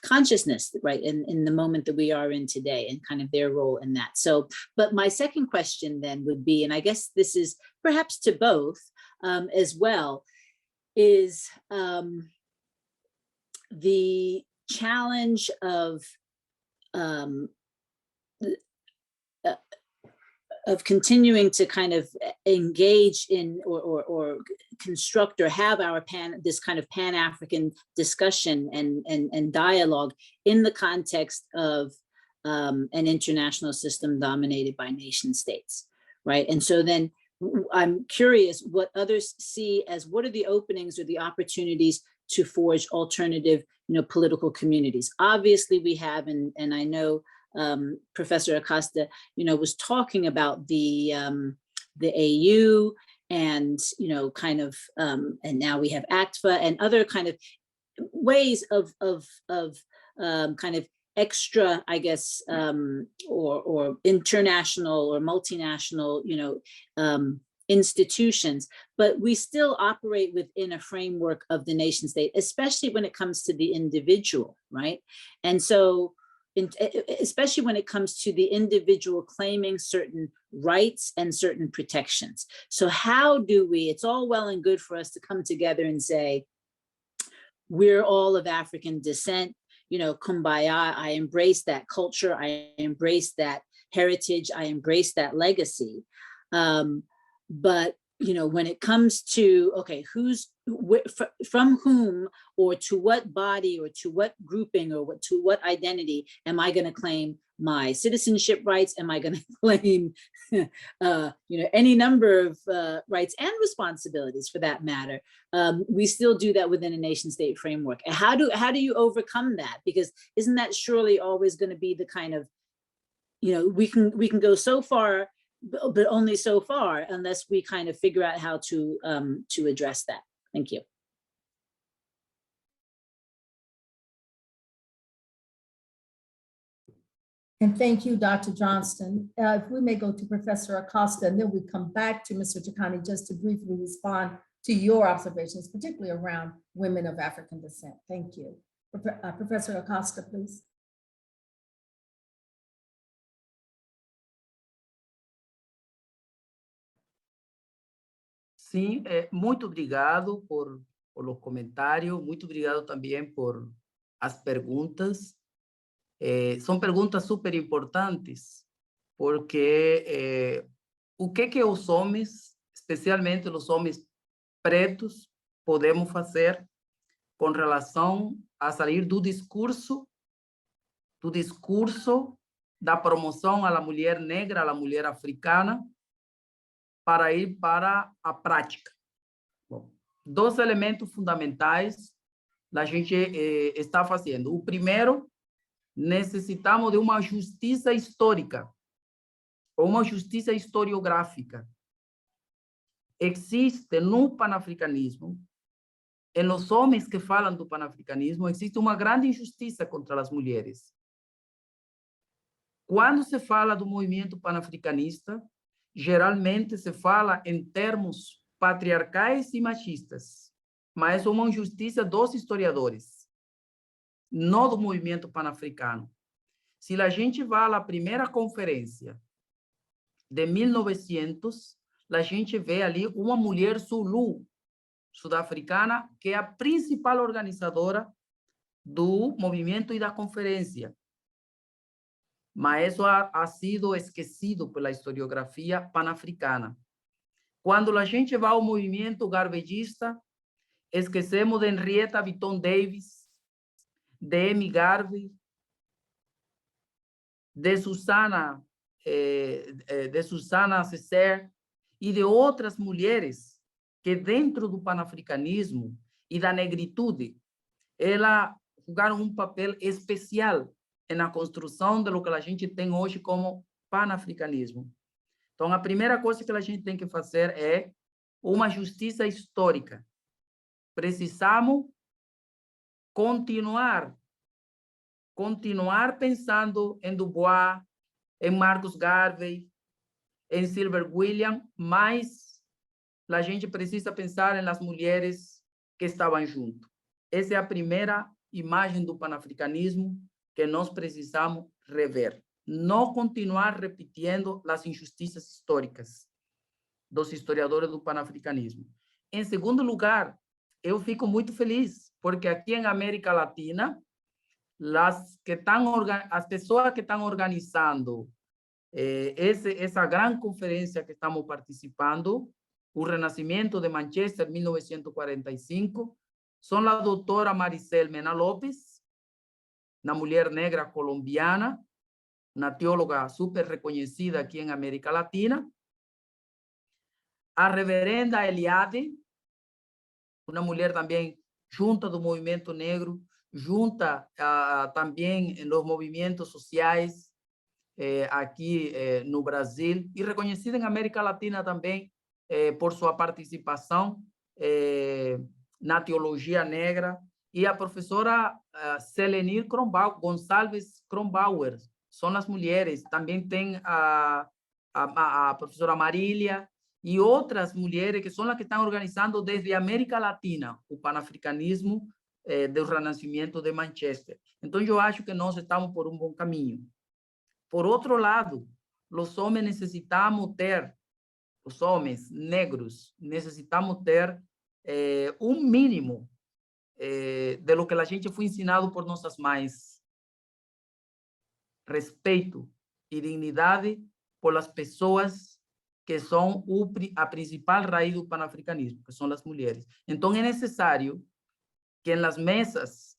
consciousness, right, in the moment that we are in today and kind of their role in that. So, but my second question then would be, and I guess this is perhaps to both as well, is the challenge of continuing to kind of engage in or construct or have our this kind of Pan-African discussion and dialogue in the context of an international system dominated by nation states, right? And so then I'm curious what others see as what are the openings or the opportunities to forge alternative, you know, political communities. Obviously we have, and I know Professor Acosta, you know, was talking about the AU and, you know, kind of, and now we have ACTFA and other kind of ways of kind of extra, I guess, or international or multinational, you know, institutions, but we still operate within a framework of the nation state, especially when it comes to the individual, right? And so, especially when it comes to the individual claiming certain rights and certain protections. So how do we, it's all well and good for us to come together and say, we're all of African descent, you know, kumbaya, I embrace that culture, I embrace that heritage, I embrace that legacy. But, you know, when it comes to, okay, from whom or to what body or to what grouping or to what identity am I going to claim my citizenship rights? Am I going to claim, you know, any number of rights and responsibilities for that matter? We still do that within a nation state framework. And how do you overcome that? Because isn't that surely always going to be the kind of, you know, we can go so far, but only so far unless we kind of figure out how to address that. Thank you. And thank you, Dr. Johnston. If we may go to Professor Acosta, and then we come back to Mr. Chikane just to briefly respond to your observations, particularly around women of African descent. Thank you. Professor Acosta, please. Sim, muito obrigado por los comentários, muito obrigado também por as perguntas. São perguntas super importantes, porque o que os homens, especialmente os homens pretos, podemos fazer com relação a sair do discurso da promoção à mulher negra, à mulher africana, para ir para a prática. Bom, dois elementos fundamentais a gente está fazendo. O primeiro, necessitamos de uma justiça histórica, ou uma justiça historiográfica. Existe no panafricanismo, em los homens que falam do panafricanismo, existe uma grande injustiça contra as mulheres. Quando se fala do movimento panafricanista, geralmente se fala em termos patriarcais e machistas, mas é uma injustiça dos historiadores, não do movimento panafricano. Se a gente vai à primeira conferência de 1900, a gente vê ali uma mulher Zulu, sul-africana, que é a principal organizadora do movimento e da conferência. Mas isso ha sido esquecido pela historiografia panafricana. Quando a gente vai ao movimento garveyista, esquecemos de Henrietta Victon Davis, de Amy Garvey, de Susana Cesar e de outras mulheres que dentro do panafricanismo e da negritude, elas jogaram um papel especial na construção de lo que a gente tem hoje como panafricanismo. Então, a primeira coisa que a gente tem que fazer é uma justiça histórica. Precisamos continuar pensando em Du Bois, em Marcus Garvey, em Silver William, mas a gente precisa pensar nas mulheres que estavam junto. Essa é a primeira imagem do panafricanismo que nós precisamos rever. Não continuar repetindo as injustiças históricas dos historiadores do panafricanismo. Em segundo lugar, eu fico muito feliz, porque aqui em América Latina, as pessoas que estão organizando essa grande conferência que estamos participando, o Renascimento de Manchester, 1945, são a doutora Maricel Mena Lopes, uma mulher negra colombiana, uma teóloga super reconhecida aqui em América Latina, a reverenda Eliade, uma mulher também junta do movimento negro, junta também nos movimentos sociais aqui no Brasil, e reconhecida em América Latina também por sua participação na teologia negra, e a professora Selenir Gonçalves Kronbauer, são as mulheres. Também tem a professora Marília e outras mulheres que são as que estão organizando desde a América Latina o panafricanismo do Renascimento de Manchester. Então, eu acho que nós estamos por um bom caminho. Por outro lado, os homens negros, necessitamos ter um mínimo de lo que a gente foi ensinado por nossas mães. Respeito e dignidade por as pessoas que são a principal raiz do panafricanismo, que são as mulheres. Então, é necessário que nas mesas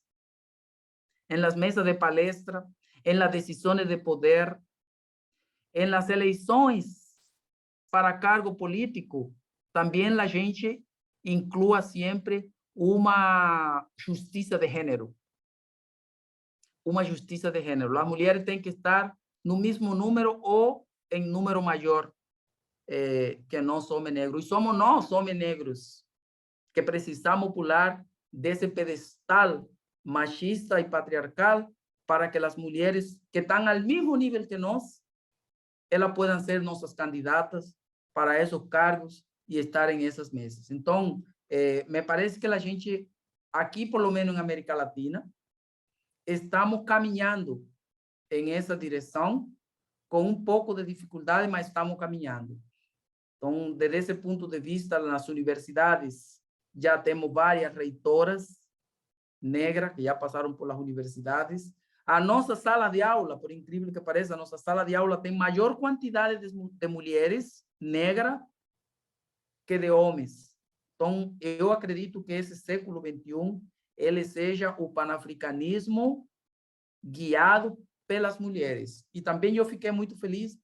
de palestra, em las decisões de poder, em las eleições para cargo político, também a gente inclua sempre uma justiça de gênero. Uma justiça de gênero. As mulheres têm que estar no mesmo número ou em número maior que nós, homens negros. E somos nós, homens negros, que precisamos pular desse pedestal machista e patriarcal para que las mujeres que están al mismo nivel que nos, elas puedan ser nuestras candidatas para esos cargos y estar en esas mesas. Entonces, me parece que la gente, aquí por lo menos en América Latina, estamos caminhando en esa dirección con un poco de dificultad, mas estamos caminhando. Entonces, desde ese punto de vista, las universidades ya tenemos varias reitoras negras que ya pasaron por las universidades. A nossa sala de aula, por incrível que pareça, a nossa sala de aula tem maior quantidade de mulheres negras que de homens. Então, eu acredito que esse século XXI, ele seja o panafricanismo guiado pelas mulheres. E também eu fiquei muito feliz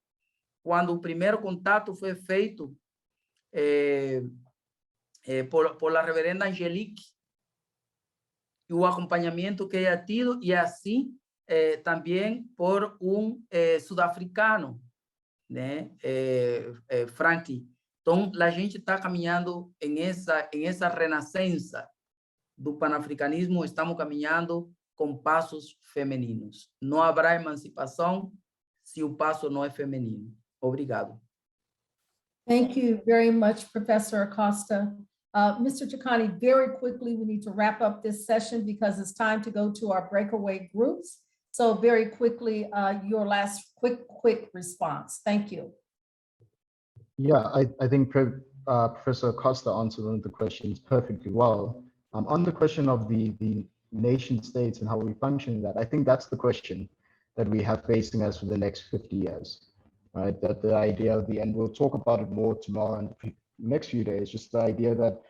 quando o primeiro contato foi feito por la reverenda Angelique, e o acompanhamento que ela tido, e assim também por sul-africano, né, Franklin. Então, a gente está caminhando em essa renascença do panafricanismo, estamos caminhando com passos femininos. Não haverá emancipação se o passo não é feminino. Obrigado. Thank you very much, Professor Acosta. Mr. Chikane, very quickly, we need to wrap up this session because it's time to go to our breakaway groups. So very quickly, your last quick response. Thank you. Yeah, I think Professor Acosta answered one of the questions perfectly well. On the question of the nation states and how we function in that, I think that's the question that we have facing us for the next 50 years, right? That the idea of and we'll talk about it more tomorrow and the next few days, just the idea that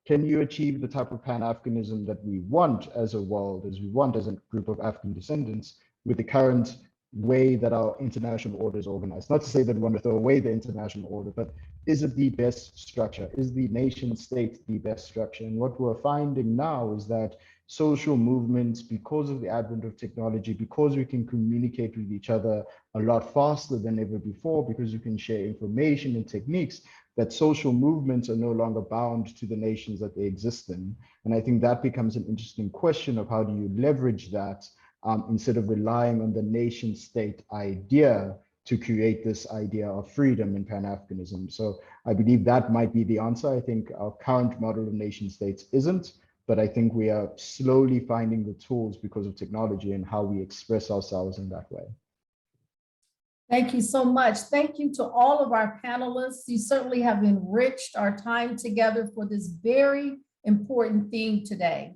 can you achieve the type of Pan-Africanism that we want as a world, as we want as a group of African descendants with the current way that our international order is organized? Not to say that we want to throw away the international order, but is it the best structure? Is the nation state the best structure? And what we're finding now is that social movements, because of the advent of technology, because we can communicate with each other a lot faster than ever before, because you can share information and techniques, that social movements are no longer bound to the nations that they exist in. And I think that becomes an interesting question of how do you leverage that instead of relying on the nation state idea to create this idea of freedom and Pan-Africanism. So I believe that might be the answer. I think our current model of nation states isn't, but I think we are slowly finding the tools because of technology and how we express ourselves in that way. Thank you so much. Thank you to all of our panelists. You certainly have enriched our time together for this very important theme today.